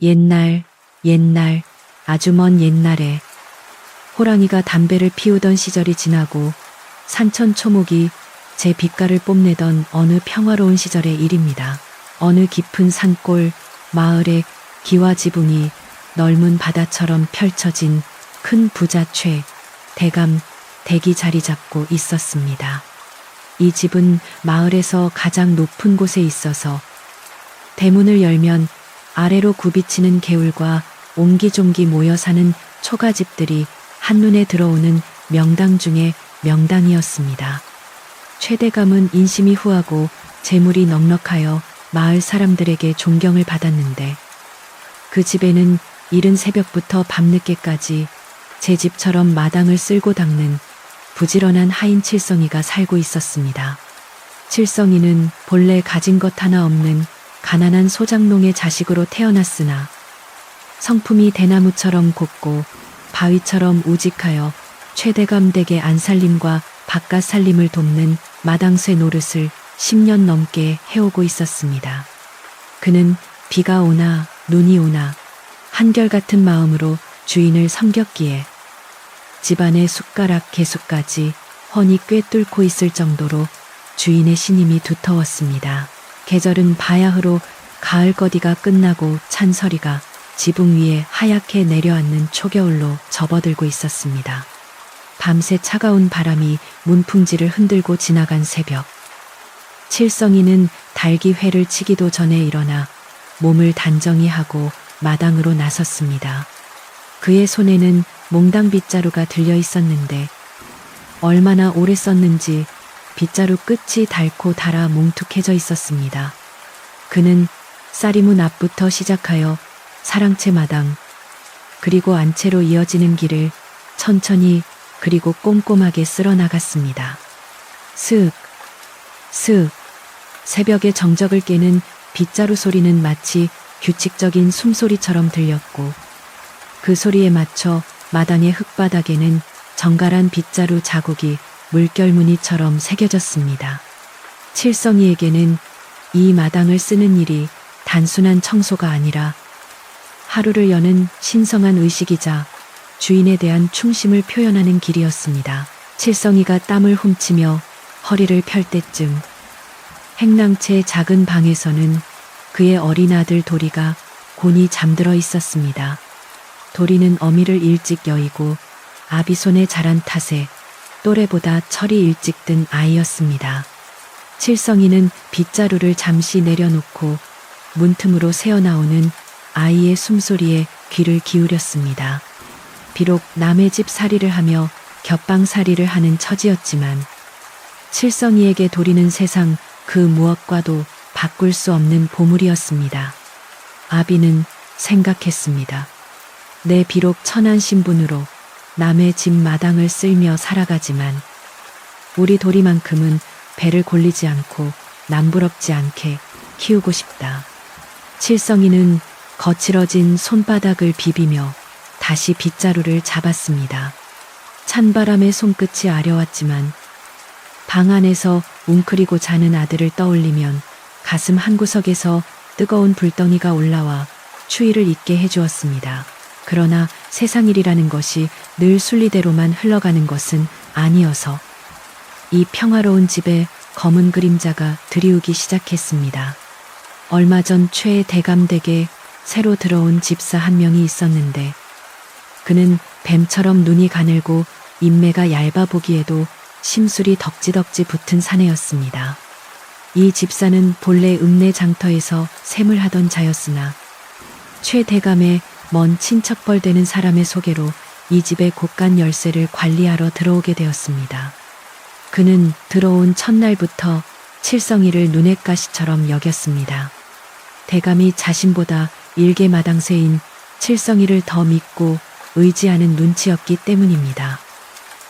옛날, 옛날, 아주 먼 옛날에 호랑이가 담배를 피우던 시절이 지나고 산천 초목이 제 빛깔을 뽐내던 어느 평화로운 시절의 일입니다. 어느 깊은 산골 마을에 기와 지붕이 넓은 바다처럼 펼쳐진 큰 부자 최 대감 댁이 자리 잡고 있었습니다. 이 집은 마을에서 가장 높은 곳에 있어서 대문을 열면 아래로 굽이치는 개울과 옹기종기 모여 사는 초가집들이 한눈에 들어오는 명당 중에 명당이었습니다. 최대감은 인심이 후하고 재물이 넉넉하여 마을 사람들에게 존경을 받았는데 그 집에는 이른 새벽부터 밤늦게까지 제 집처럼 마당을 쓸고 닦는 부지런한 하인 칠성이가 살고 있었습니다. 칠성이는 본래 가진 것 하나 없는 가난한 소장농의 자식으로 태어났으나 성품이 대나무처럼 곱고 바위처럼 우직하여 최대감 댁의 안살림과 바깥 살림을 돕는 마당쇠 노릇을 10년 넘게 해오고 있었습니다. 그는 비가 오나 눈이 오나 한결같은 마음으로 주인을 섬겼기에 집안의 숟가락 개수까지 훤히 꿰뚫고 있을 정도로 주인의 신임이 두터웠습니다. 계절은 바야흐로 가을 거디가 끝나고 찬서리가 지붕 위에 하얗게 내려앉는 초겨울로 접어들고 있었습니다. 밤새 차가운 바람이 문풍지를 흔들고 지나간 새벽, 칠성이는 달기회를 치기도 전에 일어나 몸을 단정히 하고 마당으로 나섰습니다. 그의 손에는 몽당 빗자루가 들려 있었는데 얼마나 오래 썼는지 빗자루 끝이 닳고 닳아 뭉툭해져 있었습니다. 그는 쌀이문 앞부터 시작하여 사랑채 마당, 그리고 안채로 이어지는 길을 천천히 그리고 꼼꼼하게 쓸어 나갔습니다. 슥, 슥, 새벽의 정적을 깨는 빗자루 소리는 마치 규칙적인 숨소리처럼 들렸고 그 소리에 맞춰 마당의 흙바닥에는 정갈한 빗자루 자국이 물결무늬처럼 새겨졌습니다. 칠성이에게는 이 마당을 쓰는 일이 단순한 청소가 아니라 하루를 여는 신성한 의식이자 주인에 대한 충심을 표현하는 길이었습니다. 칠성이가 땀을 훔치며 허리를 펼 때쯤 행랑채 작은 방에서는 그의 어린 아들 도리가 곤히 잠들어 있었습니다. 도리는 어미를 일찍 여의고 아비 손에 자란 탓에 또래보다 철이 일찍 든 아이였습니다. 칠성이는 빗자루를 잠시 내려놓고 문틈으로 새어나오는 아이의 숨소리에 귀를 기울였습니다. 비록 남의 집 살이를 하며 겹방살이를 하는 처지였지만 칠성이에게 도리는 세상 그 무엇과도 바꿀 수 없는 보물이었습니다. 아비는 생각했습니다. 내 비록 천한 신분으로 남의 집 마당을 쓸며 살아가지만 우리 도리만큼은 배를 골리지 않고 남부럽지 않게 키우고 싶다. 칠성이는 거칠어진 손바닥을 비비며 다시 빗자루를 잡았습니다. 찬바람에 손끝이 아려왔지만 방 안에서 웅크리고 자는 아들을 떠올리면 가슴 한구석에서 뜨거운 불덩이가 올라와 추위를 잊게 해주었습니다. 그러나 세상 일이라는 것이 늘 순리대로만 흘러가는 것은 아니어서 이 평화로운 집에 검은 그림자가 드리우기 시작했습니다. 얼마 전 최 대감댁에 새로 들어온 집사 한 명이 있었는데 그는 뱀처럼 눈이 가늘고 인매가 얇아 보기에도 심술이 덕지덕지 붙은 사내였습니다. 이 집사는 본래 읍내 장터에서 샘을 하던 자였으나 최 대감의 먼 친척벌 되는 사람의 소개로 이 집의 곳간 열쇠를 관리하러 들어오게 되었습니다. 그는 들어온 첫날부터 칠성이를 눈엣 가시처럼 여겼습니다. 대감이 자신보다 일개 마당새인 칠성이를 더 믿고 의지하는 눈치였기 때문입니다.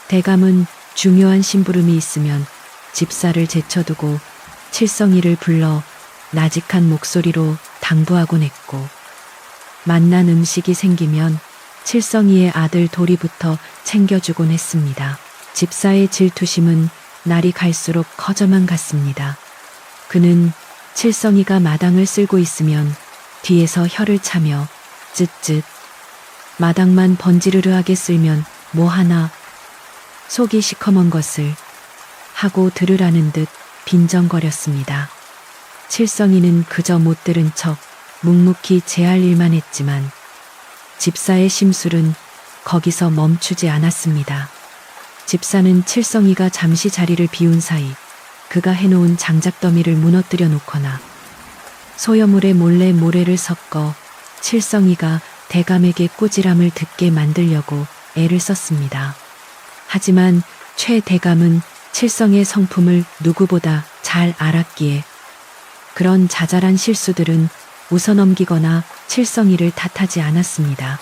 대감은 중요한 심부름이 있으면 집사를 제쳐두고 칠성이를 불러 나직한 목소리로 당부하곤 했고 맛난 음식이 생기면 칠성이의 아들 도리부터 챙겨주곤 했습니다. 집사의 질투심은 날이 갈수록 커져만 갔습니다. 그는 칠성이가 마당을 쓸고 있으면 뒤에서 혀를 차며 쯧쯧. 마당만 번지르르하게 쓸면 뭐하나. 속이 시커먼 것을 하고 들으라는 듯 빈정거렸습니다. 칠성이는 그저 못 들은 척 묵묵히 제 할 일만 했지만 집사의 심술은 거기서 멈추지 않았습니다. 집사는 칠성이가 잠시 자리를 비운 사이 그가 해놓은 장작더미를 무너뜨려 놓거나 소여물에 몰래 모래를 섞어 칠성이가 대감에게 꾸지람을 듣게 만들려고 애를 썼습니다. 하지만 최 대감은 칠성의 성품을 누구보다 잘 알았기에 그런 자잘한 실수들은 웃어넘기거나 칠성이를 탓하지 않았습니다.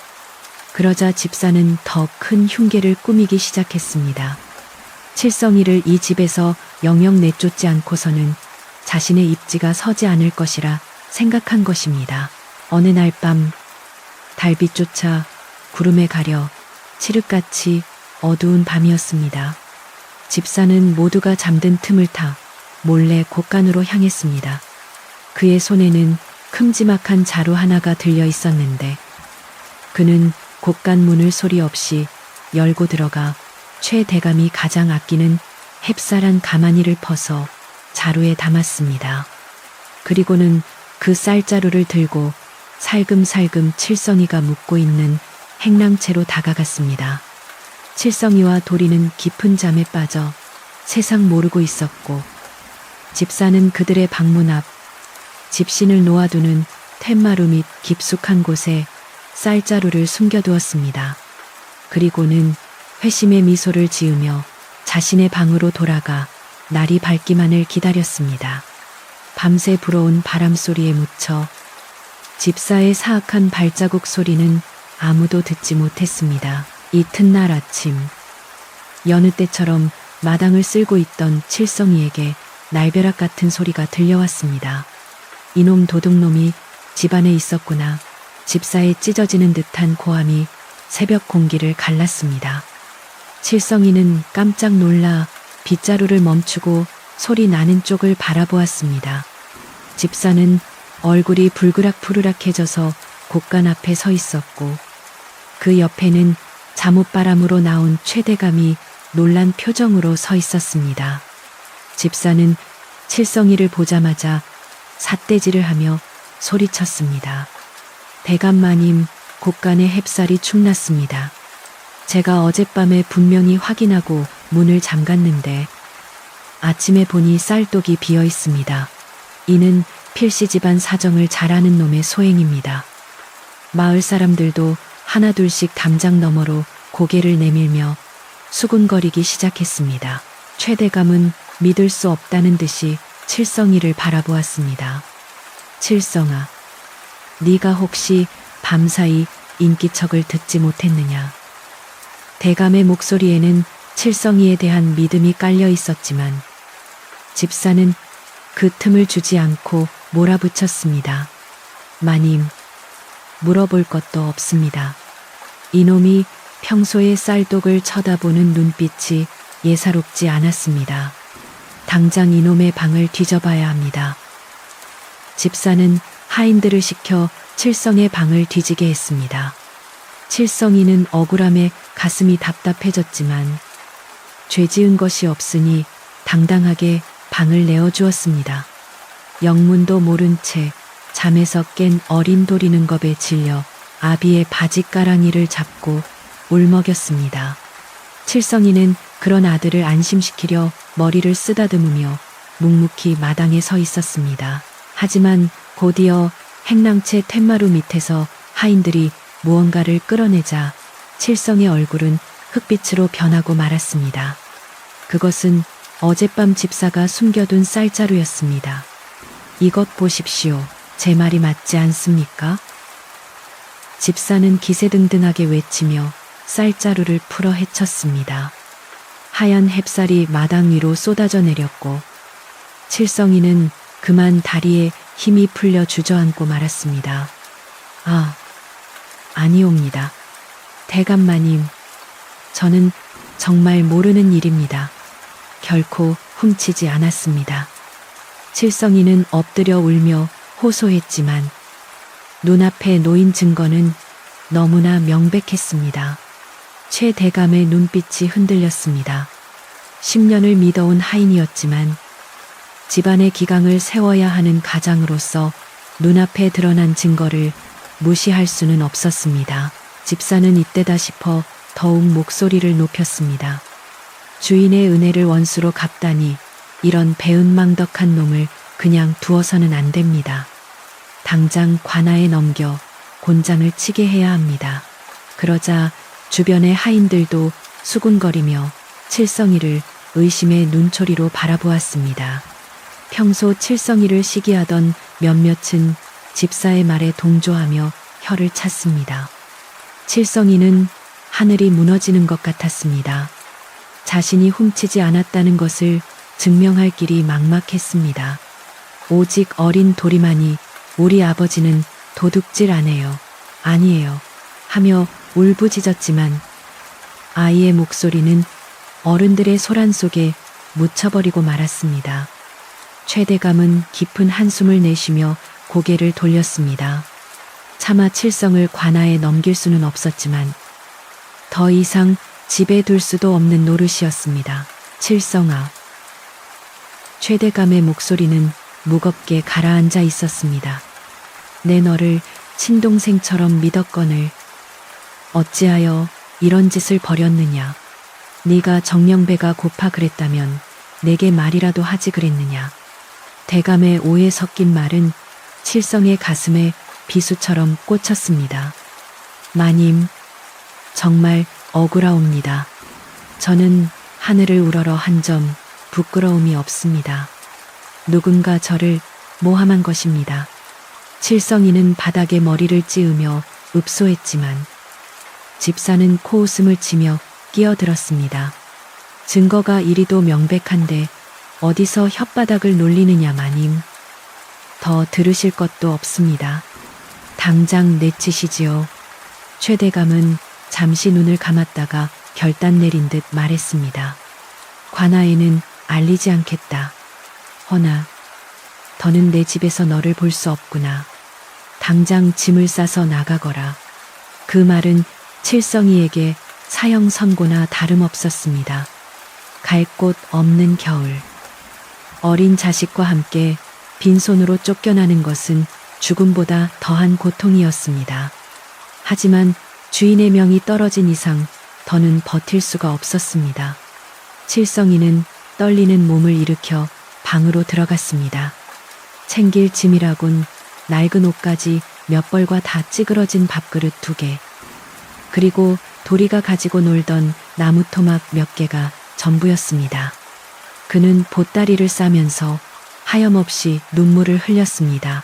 그러자 집사는 더 큰 흉계를 꾸미기 시작했습니다. 칠성이를 이 집에서 영영 내쫓지 않고서는 자신의 입지가 서지 않을 것이라 생각한 것입니다. 어느 날 밤 달빛조차 구름에 가려 칠흑같이 어두운 밤이었습니다. 집사는 모두가 잠든 틈을 타 몰래 곳간으로 향했습니다. 그의 손에는 큼지막한 자루 하나가 들려 있었는데 그는 곳간 문을 소리 없이 열고 들어가 최 대감이 가장 아끼는 햅쌀한 가마니를 퍼서 자루에 담았습니다. 그리고는 그 쌀자루를 들고 살금살금 칠성이가 묵고 있는 행랑채로 다가갔습니다. 칠성이와 도리는 깊은 잠에 빠져 세상 모르고 있었고 집사는 그들의 방문 앞 집신을 놓아두는 텐마루 밑 깊숙한 곳에 쌀자루를 숨겨두었습니다. 그리고는 회심의 미소를 지으며 자신의 방으로 돌아가 날이 밝기만을 기다렸습니다. 밤새 불어온 바람소리에 묻혀 집사의 사악한 발자국 소리는 아무도 듣지 못했습니다. 이튿날 아침 여느 때처럼 마당을 쓸고 있던 칠성이에게 날벼락 같은 소리가 들려왔습니다. 이놈 도둑놈이 집안에 있었구나. 집사의 찢어지는 듯한 고함이 새벽 공기를 갈랐습니다. 칠성이는 깜짝 놀라 빗자루를 멈추고 소리 나는 쪽을 바라보았습니다. 집사는 얼굴이 불그락푸르락해져서 곳간 앞에 서 있었고 그 옆에는 잠옷바람으로 나온 최대감이 놀란 표정으로 서 있었습니다. 집사는 칠성이를 보자마자 삿대질을 하며 소리쳤습니다. 대감마님, 곳간에 햅쌀이 축났습니다. 제가 어젯밤에 분명히 확인하고 문을 잠갔는데 아침에 보니 쌀독이 비어 있습니다. 이는 필시 집안 사정을 잘 아는 놈의 소행입니다. 마을 사람들도 하나둘씩 담장 너머로 고개를 내밀며 수군거리기 시작했습니다. 최대감은 믿을 수 없다는 듯이 칠성이를 바라보았습니다. 칠성아, 네가 혹시 밤사이 인기척을 듣지 못했느냐? 대감의 목소리에는 칠성이에 대한 믿음이 깔려 있었지만 집사는 그 틈을 주지 않고 몰아붙였습니다. 마님, 물어볼 것도 없습니다. 이놈이 평소에 쌀독을 쳐다보는 눈빛이 예사롭지 않았습니다. 당장 이놈의 방을 뒤져봐야 합니다. 집사는 하인들을 시켜 칠성의 방을 뒤지게 했습니다. 칠성이는 억울함에 가슴이 답답해졌지만 죄 지은 것이 없으니 당당하게 방을 내어주었습니다. 영문도 모른 채 잠에서 깬 어린 도리는 겁에 질려 아비의 바지가랑이를 잡고 울먹였습니다. 칠성이는 그런 아들을 안심시키려 머리를 쓰다듬으며 묵묵히 마당에 서 있었습니다. 하지만 곧이어 행랑채 텐마루 밑에서 하인들이 무언가를 끌어내자 칠성의 얼굴은 흑빛으로 변하고 말았습니다. 그것은 어젯밤 집사가 숨겨둔 쌀자루였습니다. 이것 보십시오. 제 말이 맞지 않습니까? 집사는 기세등등하게 외치며 쌀자루를 풀어 헤쳤습니다. 하얀 햅쌀이 마당 위로 쏟아져 내렸고 칠성이는 그만 다리에 힘이 풀려 주저앉고 말았습니다. 아니옵니다. 대감마님, 저는 정말 모르는 일입니다. 결코 훔치지 않았습니다. 칠성이는 엎드려 울며 호소했지만 눈앞에 놓인 증거는 너무나 명백했습니다. 최 대감의 눈빛이 흔들렸습니다. 10년을 믿어온 하인이었지만 집안의 기강을 세워야 하는 가장으로서 눈앞에 드러난 증거를 무시할 수는 없었습니다. 집사는 이때다 싶어 더욱 목소리를 높였습니다. 주인의 은혜를 원수로 갚다니 이런 배은망덕한 놈을 그냥 두어서는 안 됩니다. 당장 관아에 넘겨 곤장을 치게 해야 합니다. 그러자 주변의 하인들도 수군거리며 칠성이를 의심의 눈초리로 바라보았습니다. 평소 칠성이를 시기하던 몇몇은 집사의 말에 동조하며 혀를 찼습니다. 칠성이는 하늘이 무너지는 것 같았습니다. 자신이 훔치지 않았다는 것을 증명할 길이 막막했습니다. 오직 어린 도리만이 우리 아버지는 도둑질 안 해요. 아니에요. 하며 울부짖었지만 아이의 목소리는 어른들의 소란 속에 묻혀버리고 말았습니다. 최대감은 깊은 한숨을 내쉬며 고개를 돌렸습니다. 차마 칠성을 관아에 넘길 수는 없었지만 더 이상 집에 둘 수도 없는 노릇이었습니다. 칠성아. 최대감의 목소리는 무겁게 가라앉아 있었습니다. 내 너를 친동생처럼 믿었거늘 어찌하여 이런 짓을 벌였느냐. 네가 정령배가 고파 그랬다면 내게 말이라도 하지 그랬느냐. 대감의 오해 섞인 말은 칠성의 가슴에 비수처럼 꽂혔습니다. 마님, 정말 억울하옵니다. 저는 하늘을 우러러 한 점 부끄러움이 없습니다. 누군가 저를 모함한 것입니다. 칠성이는 바닥에 머리를 찌으며 읍소했지만 집사는 코웃음을 치며 끼어들었습니다. 증거가 이리도 명백한데 어디서 혓바닥을 놀리느냐 마님. 더 들으실 것도 없습니다. 당장 내치시지요. 최대감은 잠시 눈을 감았다가 결단 내린 듯 말했습니다. 관아에는 알리지 않겠다. 허나 더는 내 집에서 너를 볼 수 없구나. 당장 짐을 싸서 나가거라. 그 말은 칠성이에게 사형 선고나 다름없었습니다. 갈 곳 없는 겨울. 어린 자식과 함께 빈손으로 쫓겨나는 것은 죽음보다 더한 고통이었습니다. 하지만 주인의 명이 떨어진 이상 더는 버틸 수가 없었습니다. 칠성이는 떨리는 몸을 일으켜 방으로 들어갔습니다. 챙길 짐이라곤 낡은 옷까지 몇 벌과 다 찌그러진 밥그릇 2개, 그리고 도리가 가지고 놀던 나무 토막 몇 개가 전부였습니다. 그는 보따리를 싸면서 하염없이 눈물을 흘렸습니다.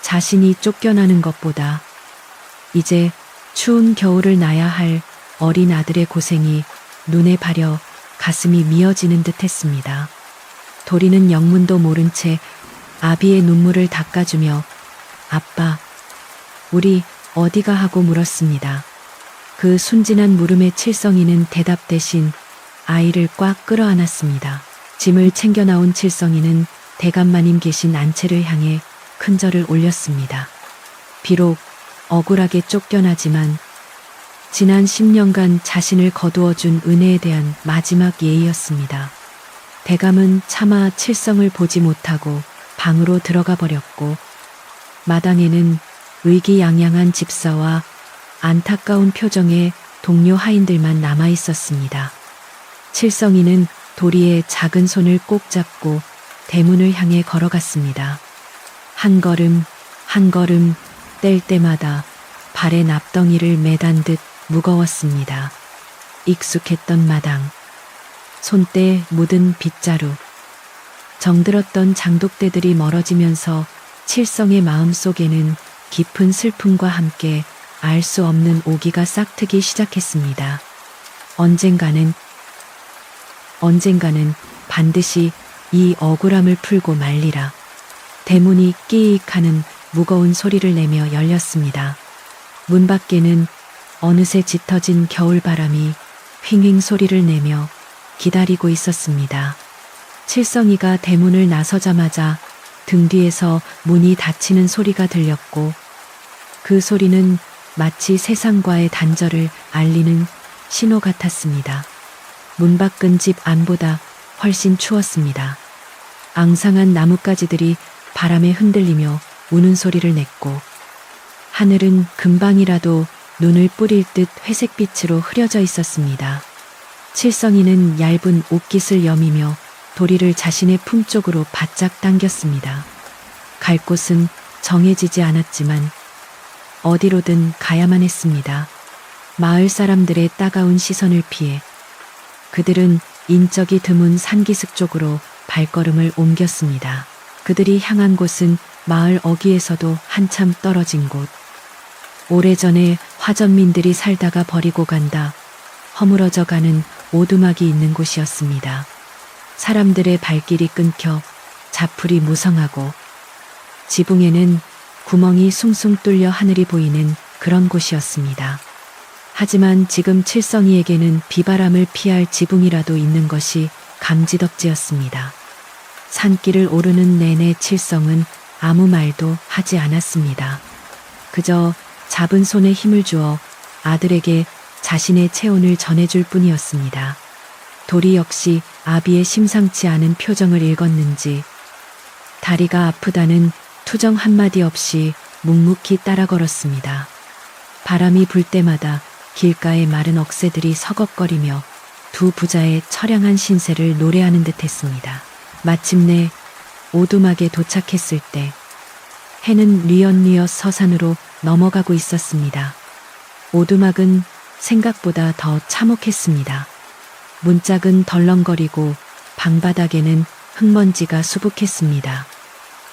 자신이 쫓겨나는 것보다 이제 추운 겨울을 나야 할 어린 아들의 고생이 눈에 바려 가슴이 미어지는 듯 했습니다. 도리는 영문도 모른 채 아비의 눈물을 닦아주며 아빠, 우리 어디가 하고 물었습니다. 그 순진한 물음에 칠성이는 대답 대신 아이를 꽉 끌어안았습니다. 짐을 챙겨 나온 칠성이는 대감마님 계신 안채를 향해 큰 절을 올렸습니다. 비록 억울하게 쫓겨나지만 지난 10년간 자신을 거두어준 은혜에 대한 마지막 예의였습니다. 대감은 차마 칠성을 보지 못하고 방으로 들어가 버렸고 마당에는 의기양양한 집사와 안타까운 표정의 동료 하인들만 남아 있었습니다. 칠성이는 도리의 작은 손을 꼭 잡고 대문을 향해 걸어갔습니다. 한 걸음 한 걸음 뗄 때마다 발에 납덩이를 매단 듯 무거웠습니다. 익숙했던 마당, 손때 묻은 빗자루, 정들었던 장독대들이 멀어지면서 칠성의 마음 속에는 깊은 슬픔과 함께 알 수 없는 오기가 싹트기 시작했습니다. 언젠가는 반드시 이 억울함을 풀고 말리라. 대문이 끼익 하는 무거운 소리를 내며 열렸습니다. 문 밖에는 어느새 짙어진 겨울바람이 휑휑 소리를 내며 기다리고 있었습니다. 칠성이가 대문을 나서자마자 등 뒤에서 문이 닫히는 소리가 들렸고 그 소리는 마치 세상과의 단절을 알리는 신호 같았습니다. 문 밖은 집 안보다 훨씬 추웠습니다. 앙상한 나뭇가지들이 바람에 흔들리며 우는 소리를 냈고 하늘은 금방이라도 눈을 뿌릴 듯 회색빛으로 흐려져 있었습니다. 칠성이는 얇은 옷깃을 여미며 도리를 자신의 품 쪽으로 바짝 당겼습니다. 갈 곳은 정해지지 않았지만 어디로든 가야만 했습니다. 마을 사람들의 따가운 시선을 피해 그들은 인적이 드문 산기슭 쪽으로 발걸음을 옮겼습니다. 그들이 향한 곳은 마을 어귀에서도 한참 떨어진 곳. 오래전에 화전민들이 살다가 버리고 간다 허물어져 가는 오두막이 있는 곳이었습니다. 사람들의 발길이 끊겨 자풀이 무성하고 지붕에는 구멍이 숭숭 뚫려 하늘이 보이는 그런 곳이었습니다. 하지만 지금 칠성이에게는 비바람을 피할 지붕이라도 있는 것이 감지덕지였습니다. 산길을 오르는 내내 칠성은 아무 말도 하지 않았습니다. 그저 잡은 손에 힘을 주어 아들에게 자신의 체온을 전해줄 뿐이었습니다. 도리 역시 아비의 심상치 않은 표정을 읽었는지 다리가 아프다는 투정 한마디 없이 묵묵히 따라 걸었습니다. 바람이 불 때마다 길가의 마른 억새들이 서걱거리며 두 부자의 처량한 신세를 노래하는 듯 했습니다. 마침내 오두막에 도착했을 때 해는 뉘엿뉘엿 서산으로 넘어가고 있었습니다. 오두막은 생각보다 더 참혹했습니다. 문짝은 덜렁거리고 방바닥에는 흙먼지가 수북했습니다.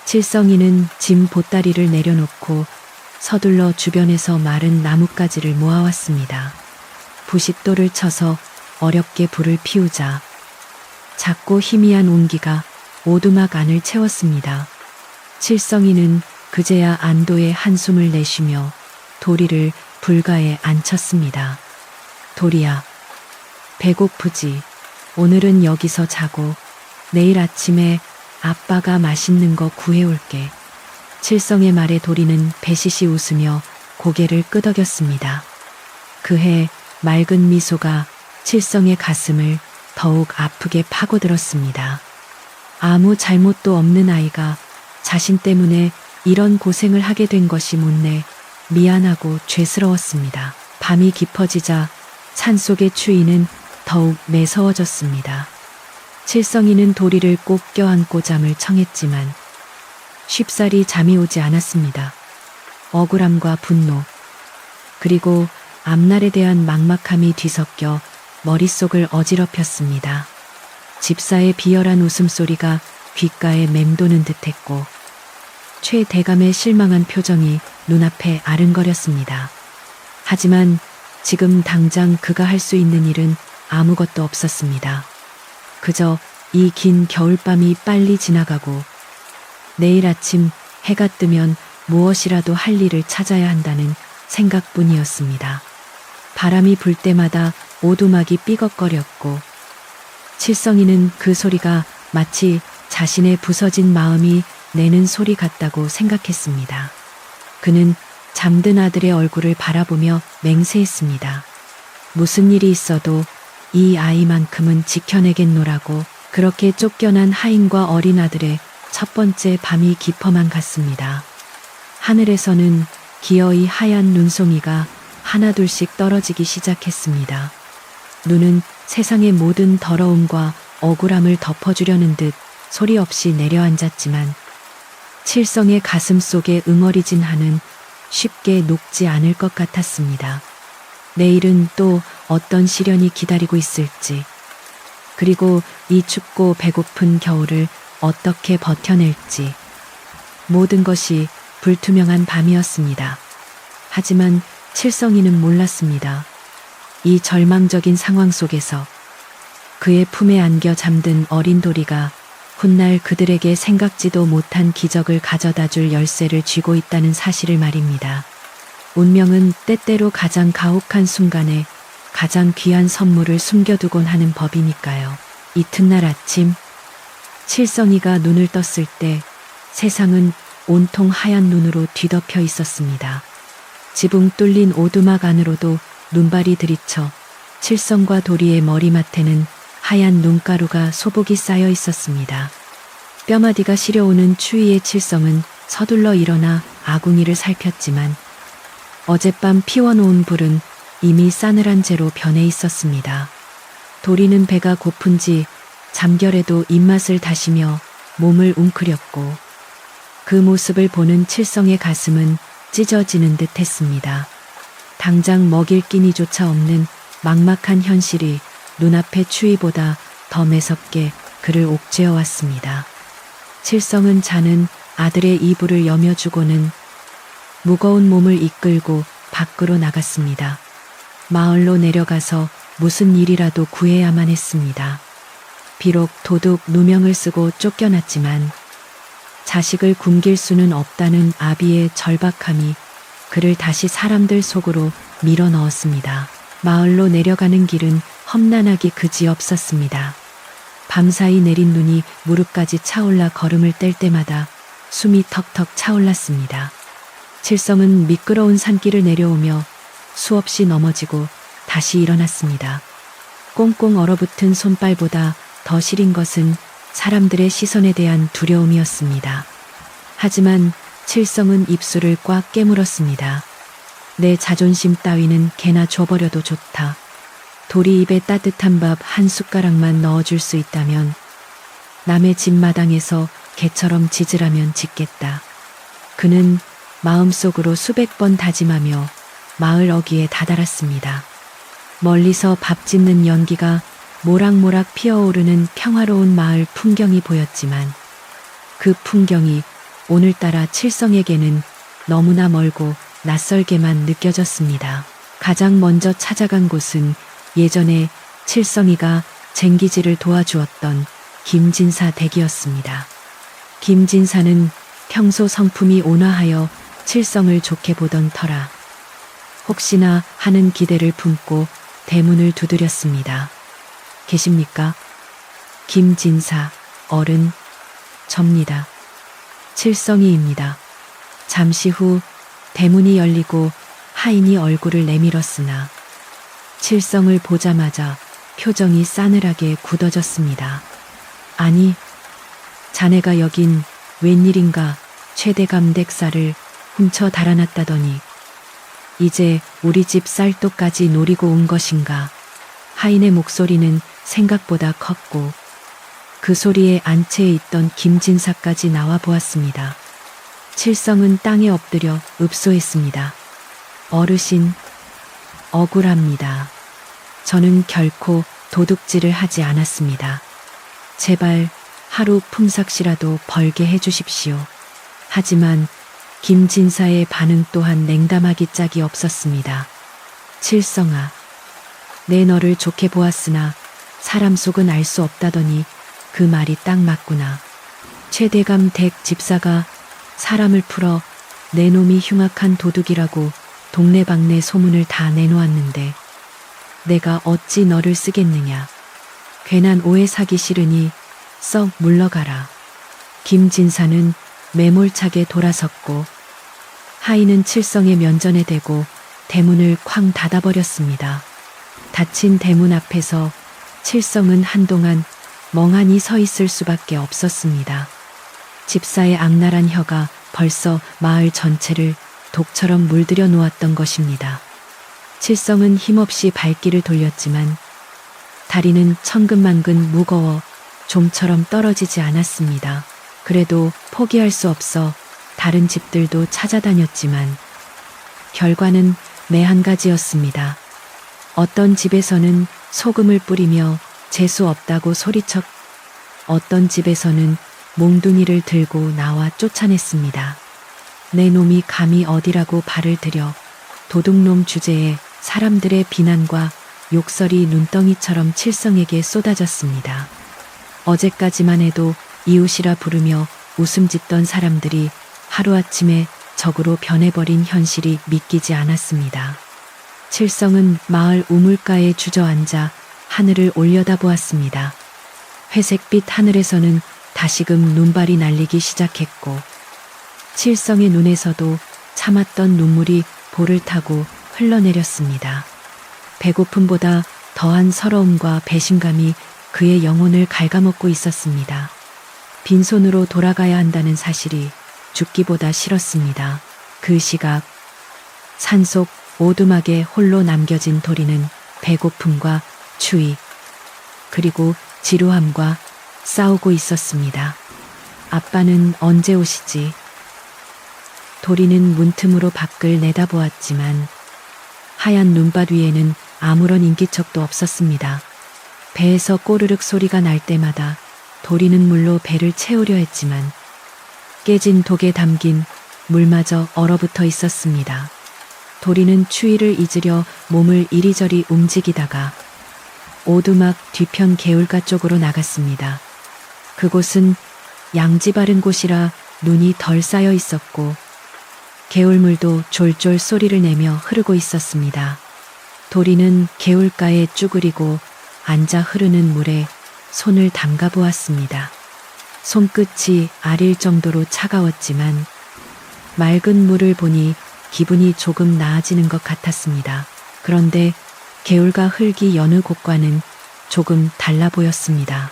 칠성이는 짐 보따리를 내려놓고 서둘러 주변에서 마른 나뭇가지를 모아왔습니다. 부싯돌을 쳐서 어렵게 불을 피우자 작고 희미한 온기가 오두막 안을 채웠습니다. 칠성이는 그제야 안도의 한숨을 내쉬며 도리를 불가에 앉혔습니다. 도리야, 배고프지? 오늘은 여기서 자고 내일 아침에 아빠가 맛있는 거 구해올게. 칠성의 말에 도리는 배시시 웃으며 고개를 끄덕였습니다. 그해 맑은 미소가 칠성의 가슴을 더욱 아프게 파고들었습니다. 아무 잘못도 없는 아이가 자신 때문에 이런 고생을 하게 된 것이 못내 미안하고 죄스러웠습니다. 밤이 깊어지자 산속의 추위는 더욱 매서워졌습니다. 칠성이는 도리를 꼭 껴안고 잠을 청했지만 쉽사리 잠이 오지 않았습니다. 억울함과 분노, 그리고 앞날에 대한 막막함이 뒤섞여 머릿속을 어지럽혔습니다. 집사의 비열한 웃음소리가 귓가에 맴도는 듯했고 최대감의 실망한 표정이 눈앞에 아른거렸습니다. 하지만 지금 당장 그가 할 수 있는 일은 아무것도 없었습니다. 그저 이 긴 겨울밤이 빨리 지나가고 내일 아침 해가 뜨면 무엇이라도 할 일을 찾아야 한다는 생각뿐이었습니다. 바람이 불 때마다 오두막이 삐걱거렸고 칠성이는 그 소리가 마치 자신의 부서진 마음이 내는 소리 같다고 생각했습니다. 그는 잠든 아들의 얼굴을 바라보며 맹세했습니다. 무슨 일이 있어도 이 아이만큼은 지켜내겠노라고. 그렇게 쫓겨난 하인과 어린 아들의 첫 번째 밤이 깊어만 갔습니다. 하늘에서는 기어이 하얀 눈송이가 하나둘씩 떨어지기 시작했습니다. 눈은 세상의 모든 더러움과 억울함을 덮어주려는 듯 소리 없이 내려앉았지만 칠성의 가슴 속에 응어리진 한은 쉽게 녹지 않을 것 같았습니다. 내일은 또 어떤 시련이 기다리고 있을지, 그리고 이 춥고 배고픈 겨울을 어떻게 버텨낼지, 모든 것이 불투명한 밤이었습니다. 하지만 칠성이는 몰랐습니다. 이 절망적인 상황 속에서 그의 품에 안겨 잠든 어린 도리가 훗날 그들에게 생각지도 못한 기적을 가져다 줄 열쇠를 쥐고 있다는 사실을 말입니다. 운명은 때때로 가장 가혹한 순간에 가장 귀한 선물을 숨겨두곤 하는 법이니까요. 이튿날 아침, 칠성이가 눈을 떴을 때 세상은 온통 하얀 눈으로 뒤덮여 있었습니다. 지붕 뚫린 오두막 안으로도 눈발이 들이쳐 칠성과 도리의 머리맡에는 하얀 눈가루가 소복이 쌓여 있었습니다. 뼈마디가 시려오는 추위의 칠성은 서둘러 일어나 아궁이를 살폈지만 어젯밤 피워놓은 불은 이미 싸늘한 재로 변해 있었습니다. 도리는 배가 고픈지 잠결에도 입맛을 다시며 몸을 웅크렸고 그 모습을 보는 칠성의 가슴은 찢어지는 듯 했습니다. 당장 먹일 끼니조차 없는 막막한 현실이 눈앞의 추위보다 더 매섭게 그를 옥죄어 왔습니다. 칠성은 자는 아들의 이불을 여며주고는 무거운 몸을 이끌고 밖으로 나갔습니다. 마을로 내려가서 무슨 일이라도 구해야만 했습니다. 비록 도둑 누명을 쓰고 쫓겨났지만 자식을 굶길 수는 없다는 아비의 절박함이 그를 다시 사람들 속으로 밀어 넣었습니다. 마을로 내려가는 길은 험난하기 그지없었습니다. 밤사이 내린 눈이 무릎까지 차올라 걸음을 뗄 때마다 숨이 턱턱 차올랐습니다. 칠성은 미끄러운 산길을 내려오며 수없이 넘어지고 다시 일어났습니다. 꽁꽁 얼어붙은 손발보다 더 시린 것은 사람들의 시선에 대한 두려움이었습니다. 하지만 칠성은 입술을 꽉 깨물었습니다. 내 자존심 따위는 개나 줘버려도 좋다. 도리 입에 따뜻한 밥 한 숟가락만 넣어줄 수 있다면 남의 집 마당에서 개처럼 짖으라면 짖겠다. 그는 마음속으로 수백 번 다짐하며 마을 어귀에 다다랐습니다. 멀리서 밥 짓는 연기가 모락모락 피어오르는 평화로운 마을 풍경이 보였지만 그 풍경이 오늘따라 칠성에게는 너무나 멀고 낯설게만 느껴졌습니다. 가장 먼저 찾아간 곳은 예전에 칠성이가 쟁기질을 도와주었던 김진사 댁이었습니다. 김진사는 평소 성품이 온화하여 칠성을 좋게 보던 터라 혹시나 하는 기대를 품고 대문을 두드렸습니다. 계십니까? 김진사, 어른, 접니다. 칠성이입니다. 잠시 후 대문이 열리고 하인이 얼굴을 내밀었으나 칠성을 보자마자 표정이 싸늘하게 굳어졌습니다. 아니, 자네가 여긴 웬일인가? 최대감 댁쌀을 훔쳐 달아났다더니 이제 우리 집 쌀독까지 노리고 온 것인가? 하인의 목소리는 생각보다 컸고 그 소리에 안채에 있던 김진사까지 나와 보았습니다. 칠성은 땅에 엎드려 읍소했습니다. 어르신, 억울합니다. 저는 결코 도둑질을 하지 않았습니다. 제발 하루 품삯이라도 벌게 해주십시오. 하지만 김진사의 반응 또한 냉담하기 짝이 없었습니다. 칠성아, 내 너를 좋게 보았으나 사람 속은 알 수 없다더니 그 말이 딱 맞구나. 최대감 댁 집사가 사람을 풀어 내 놈이 흉악한 도둑이라고 동네방네 소문을 다 내놓았는데 내가 어찌 너를 쓰겠느냐. 괜한 오해 사기 싫으니 썩 물러가라. 김진사는 매몰차게 돌아섰고 하인은 칠성의 면전에 대고 대문을 쾅 닫아버렸습니다. 닫힌 대문 앞에서 칠성은 한동안 멍하니 서 있을 수밖에 없었습니다. 집사의 악랄한 혀가 벌써 마을 전체를 독처럼 물들여 놓았던 것입니다. 칠성은 힘없이 발길을 돌렸지만 다리는 천근만근 무거워 좀처럼 떨어지지 않았습니다. 그래도 포기할 수 없어 다른 집들도 찾아다녔지만 결과는 매 한 가지였습니다. 어떤 집에서는 소금을 뿌리며 재수 없다고 소리쳤, 어떤 집에서는 몽둥이를 들고 나와 쫓아냈습니다. 내 놈이 감히 어디라고 발을 들여 도둑놈 주제에 사람들의 비난과 욕설이 눈덩이처럼 칠성에게 쏟아졌습니다. 어제까지만 해도 이웃이라 부르며 웃음 짓던 사람들이 하루아침에 적으로 변해버린 현실이 믿기지 않았습니다. 칠성은 마을 우물가에 주저앉아 하늘을 올려다보았습니다. 회색빛 하늘에서는 다시금 눈발이 날리기 시작했고 칠성의 눈에서도 참았던 눈물이 볼을 타고 흘러내렸습니다. 배고픔보다 더한 서러움과 배신감이 그의 영혼을 갉아먹고 있었습니다. 빈손으로 돌아가야 한다는 사실이 죽기보다 싫었습니다. 그 시각 산속 오두막에 홀로 남겨진 도리는 배고픔과 추위 그리고 지루함과 싸우고 있었습니다. 아빠는 언제 오시지? 도리는 문틈으로 밖을 내다보았지만 하얀 눈밭 위에는 아무런 인기척도 없었습니다. 배에서 꼬르륵 소리가 날 때마다 도리는 물로 배를 채우려 했지만 깨진 독에 담긴 물마저 얼어붙어 있었습니다. 도리는 추위를 잊으려 몸을 이리저리 움직이다가 오두막 뒤편 개울가 쪽으로 나갔습니다. 그곳은 양지 바른 곳이라 눈이 덜 쌓여 있었고 개울물도 졸졸 소리를 내며 흐르고 있었습니다. 도리는 개울가에 쭈그리고 앉아 흐르는 물에 손을 담가 보았습니다. 손끝이 아릴 정도로 차가웠지만 맑은 물을 보니 기분이 조금 나아지는 것 같았습니다. 그런데 개울가 흙이 여느 곳과는 조금 달라 보였습니다.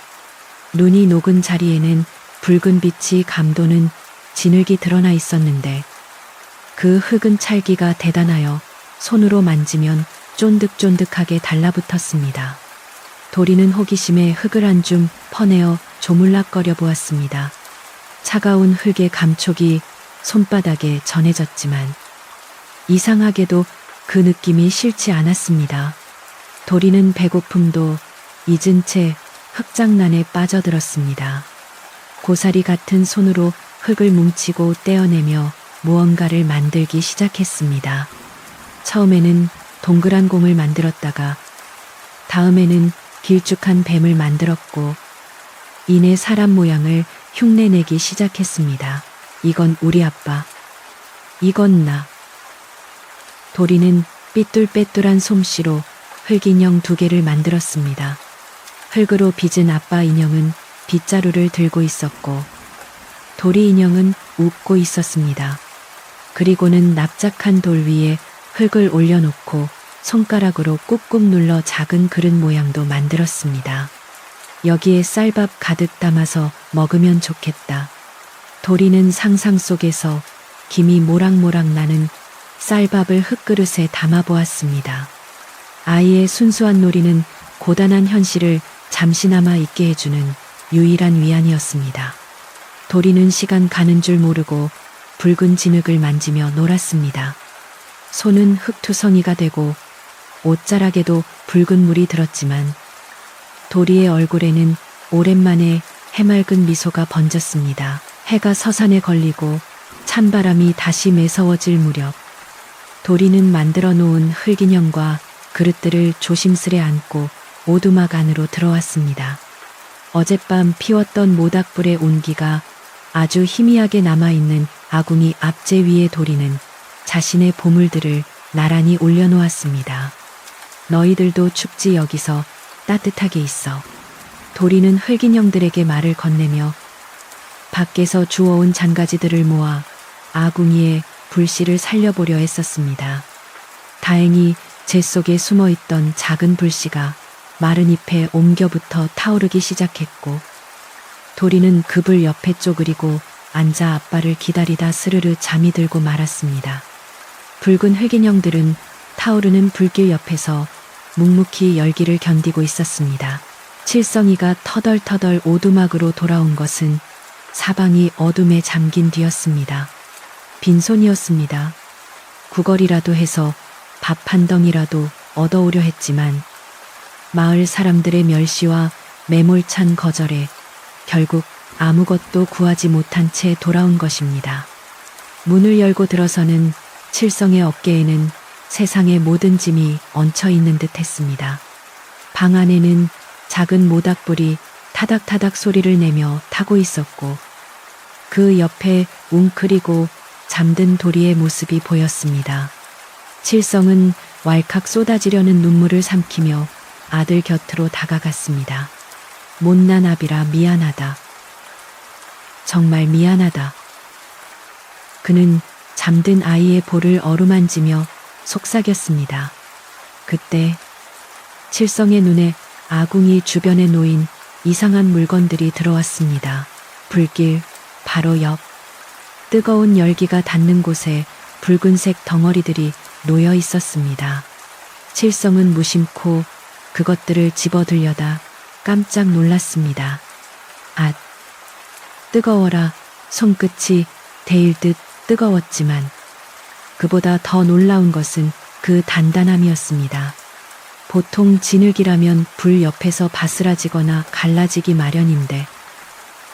눈이 녹은 자리에는 붉은 빛이 감도는 진흙이 드러나 있었는데 그 흙은 찰기가 대단하여 손으로 만지면 쫀득쫀득하게 달라붙었습니다. 도리는 호기심에 흙을 한 줌 퍼내어 조물락거려 보았습니다. 차가운 흙의 감촉이 손바닥에 전해졌지만 이상하게도 그 느낌이 싫지 않았습니다. 도리는 배고픔도 잊은 채 흙장난에 빠져들었습니다. 고사리 같은 손으로 흙을 뭉치고 떼어내며 무언가를 만들기 시작했습니다. 처음에는 동그란 공을 만들었다가 다음에는 길쭉한 뱀을 만들었고 이내 사람 모양을 흉내내기 시작했습니다. 이건 우리 아빠. 이건 나. 도리는 삐뚤빼뚤한 솜씨로 흙인형 2개를 만들었습니다. 흙으로 빚은 아빠 인형은 빗자루를 들고 있었고 도리 인형은 웃고 있었습니다. 그리고는 납작한 돌 위에 흙을 올려놓고 손가락으로 꾹꾹 눌러 작은 그릇 모양도 만들었습니다. 여기에 쌀밥 가득 담아서 먹으면 좋겠다. 도리는 상상 속에서 김이 모락모락 나는 쌀밥을 흙그릇에 담아보았습니다. 아이의 순수한 놀이는 고단한 현실을 잠시나마 잊게 해주는 유일한 위안이었습니다. 도리는 시간 가는 줄 모르고 붉은 진흙을 만지며 놀았습니다. 손은 흙투성이가 되고 옷자락에도 붉은 물이 들었지만 도리의 얼굴에는 오랜만에 해맑은 미소가 번졌습니다. 해가 서산에 걸리고 찬바람이 다시 매서워질 무렵 도리는 만들어 놓은 흙인형과 그릇들을 조심스레 안고 오두막 안으로 들어왔습니다. 어젯밤 피웠던 모닥불의 온기가 아주 희미하게 남아있는 아궁이 앞재 위에 도리는 자신의 보물들을 나란히 올려놓았습니다. 너희들도 춥지 여기서 따뜻하게 있어. 도리는 흙인형들에게 말을 건네며 밖에서 주워온 잔가지들을 모아 아궁이에 불씨를 살려보려 했었습니다. 다행히 재 속에 숨어있던 작은 불씨가 마른 잎에 옮겨붙어 타오르기 시작했고 도리는 그 불 옆에 쪼그리고 앉아 아빠를 기다리다 스르르 잠이 들고 말았습니다. 붉은 흙인형들은 타오르는 불길 옆에서 묵묵히 열기를 견디고 있었습니다. 칠성이가 터덜터덜 오두막으로 돌아온 것은 사방이 어둠에 잠긴 뒤였습니다. 빈손이었습니다. 구걸이라도 해서 밥 한 덩이라도 얻어오려 했지만 마을 사람들의 멸시와 매몰찬 거절에 결국 아무것도 구하지 못한 채 돌아온 것입니다. 문을 열고 들어서는 칠성의 어깨에는 세상의 모든 짐이 얹혀 있는 듯 했습니다. 방 안에는 작은 모닥불이 타닥타닥 소리를 내며 타고 있었고 그 옆에 웅크리고 잠든 도리의 모습이 보였습니다. 칠성은 왈칵 쏟아지려는 눈물을 삼키며 아들 곁으로 다가갔습니다. 못난 아비라 미안하다. 정말 미안하다. 그는 잠든 아이의 볼을 어루만지며 속삭였습니다. 그때 칠성의 눈에 아궁이 주변에 놓인 이상한 물건들이 들어왔습니다. 불길 바로 옆 뜨거운 열기가 닿는 곳에 붉은색 덩어리들이 놓여 있었습니다. 칠성은 무심코 그것들을 집어들려다 깜짝 놀랐습니다. 앗! 뜨거워라. 손끝이 데일 듯 뜨거웠지만 그보다 더 놀라운 것은 그 단단함이었습니다. 보통 진흙이라면 불 옆에서 바스라지거나 갈라지기 마련인데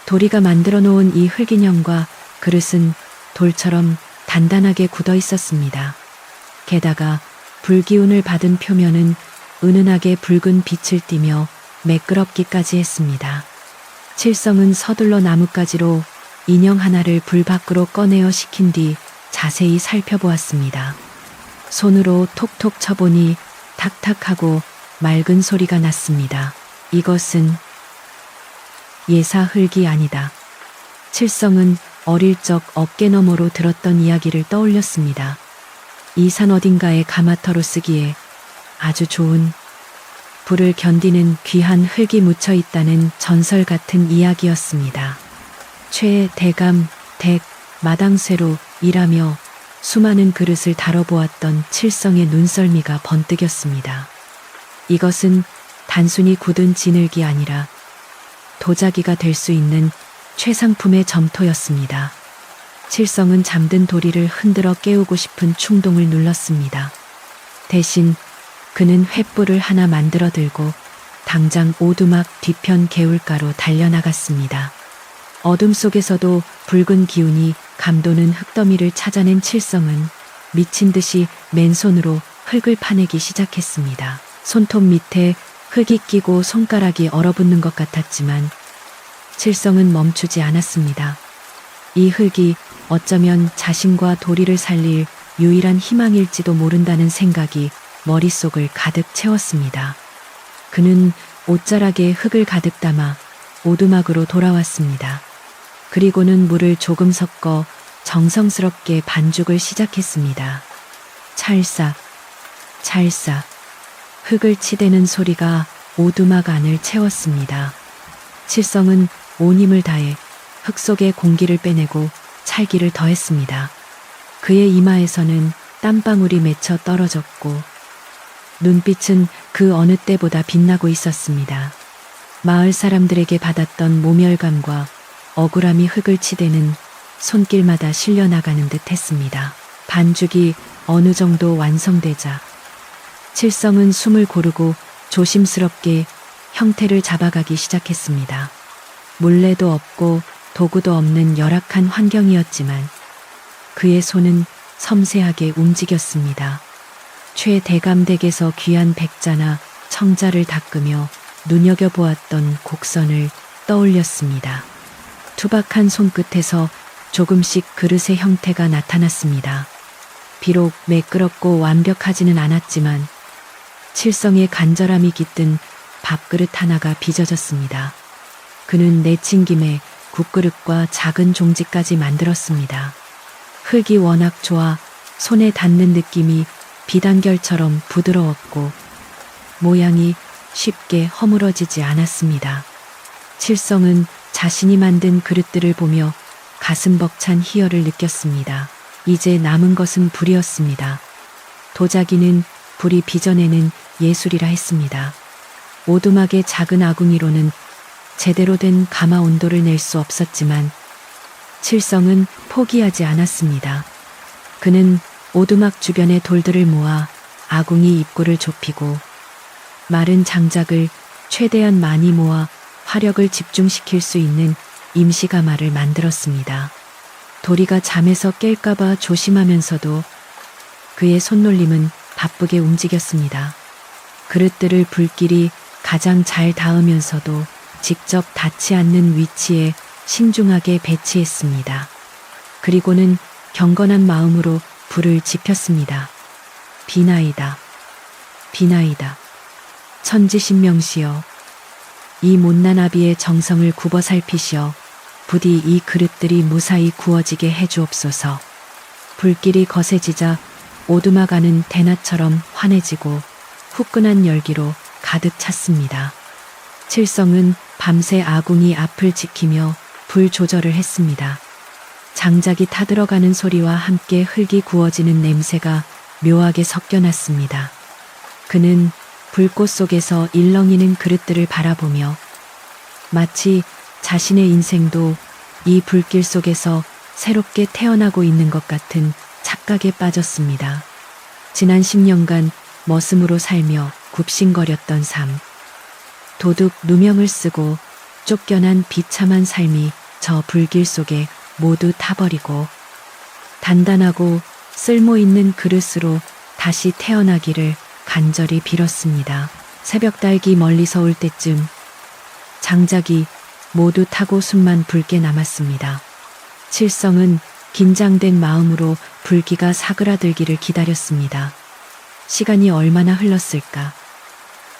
도리가 만들어 놓은 이 흙인형과 그릇은 돌처럼 단단하게 굳어 있었습니다. 게다가 불기운을 받은 표면은 은은하게 붉은 빛을 띠며 매끄럽기까지 했습니다. 칠성은 서둘러 나뭇가지로 인형 하나를 불 밖으로 꺼내어 식힌 뒤 자세히 살펴보았습니다. 손으로 톡톡 쳐보니 탁탁하고 맑은 소리가 났습니다. 이것은 예사 흙이 아니다. 칠성은 어릴 적 어깨너머로 들었던 이야기를 떠올렸습니다. 이 산 어딘가에 가마터로 쓰기에 아주 좋은 불을 견디는 귀한 흙이 묻혀 있다는 전설 같은 이야기였습니다. 최대감 댁 마당쇠로 일하며 수많은 그릇을 다뤄보았던 칠성의 눈썰미가 번뜩였습니다. 이것은 단순히 굳은 진흙이 아니라 도자기가 될 수 있는 최상품의 점토였습니다. 칠성은 잠든 도리를 흔들어 깨우고 싶은 충동을 눌렀습니다. 대신 그는 횃불을 하나 만들어 들고 당장 오두막 뒤편 개울가로 달려나갔습니다. 어둠 속에서도 붉은 기운이 감도는 흙더미를 찾아낸 칠성은 미친 듯이 맨손으로 흙을 파내기 시작했습니다. 손톱 밑에 흙이 끼고 손가락이 얼어붙는 것 같았지만 칠성은 멈추지 않았습니다. 이 흙이 어쩌면 자신과 도리를 살릴 유일한 희망일지도 모른다는 생각이 머릿속을 가득 채웠습니다. 그는 옷자락에 흙을 가득 담아 오두막으로 돌아왔습니다. 그리고는 물을 조금 섞어 정성스럽게 반죽을 시작했습니다. 찰싹, 찰싹, 흙을 치대는 소리가 오두막 안을 채웠습니다. 칠성은 온 힘을 다해 흙 속의 공기를 빼내고 찰기를 더했습니다. 그의 이마에서는 땀방울이 맺혀 떨어졌고 눈빛은 그 어느 때보다 빛나고 있었습니다. 마을 사람들에게 받았던 모멸감과 억울함이 흙을 치대는 손길마다 실려나가는 듯 했습니다. 반죽이 어느 정도 완성되자 칠성은 숨을 고르고 조심스럽게 형태를 잡아가기 시작했습니다. 물레도 없고 도구도 없는 열악한 환경이었지만 그의 손은 섬세하게 움직였습니다. 최대감댁에서 귀한 백자나 청자를 닦으며 눈여겨보았던 곡선을 떠올렸습니다. 투박한 손끝에서 조금씩 그릇의 형태가 나타났습니다. 비록 매끄럽고 완벽하지는 않았지만 칠성의 간절함이 깃든 밥그릇 하나가 빚어졌습니다. 그는 내친 김에 국그릇과 작은 종지까지 만들었습니다. 흙이 워낙 좋아 손에 닿는 느낌이 비단결처럼 부드러웠고 모양이 쉽게 허물어지지 않았습니다. 칠성은 자신이 만든 그릇들을 보며 가슴 벅찬 희열을 느꼈습니다. 이제 남은 것은 불이었습니다. 도자기는 불이 빚어내는 예술이라 했습니다. 오두막의 작은 아궁이로는 제대로 된 가마 온도를 낼 수 없었지만 칠성은 포기하지 않았습니다. 그는 오두막 주변의 돌들을 모아 아궁이 입구를 좁히고 마른 장작을 최대한 많이 모아 화력을 집중시킬 수 있는 임시가마를 만들었습니다. 도리가 잠에서 깰까봐 조심하면서도 그의 손놀림은 바쁘게 움직였습니다. 그릇들을 불길이 가장 잘 닿으면서도 직접 닿지 않는 위치에 신중하게 배치했습니다. 그리고는 경건한 마음으로 불을 지폈습니다. 비나이다. 비나이다. 천지신명시여. 이 못난 아비의 정성을 굽어 살피시어 부디 이 그릇들이 무사히 구워지게 해주옵소서. 불길이 거세지자 오두막 안은 대낮처럼 환해지고 후끈한 열기로 가득 찼습니다. 칠성은 밤새 아궁이 앞을 지키며 불 조절을 했습니다. 장작이 타들어가는 소리와 함께 흙이 구워지는 냄새가 묘하게 섞여났습니다. 그는 불꽃 속에서 일렁이는 그릇들을 바라보며 마치 자신의 인생도 이 불길 속에서 새롭게 태어나고 있는 것 같은 착각에 빠졌습니다. 지난 10년간 머슴으로 살며 굽신거렸던 삶. 도둑 누명을 쓰고 쫓겨난 비참한 삶이 저 불길 속에 모두 타버리고 단단하고 쓸모있는 그릇으로 다시 태어나기를 간절히 빌었습니다. 새벽 달기 멀리서 올 때쯤 장작이 모두 타고 숨만 붉게 남았습니다. 칠성은 긴장된 마음으로 불기가 사그라들기를 기다렸습니다. 시간이 얼마나 흘렀을까?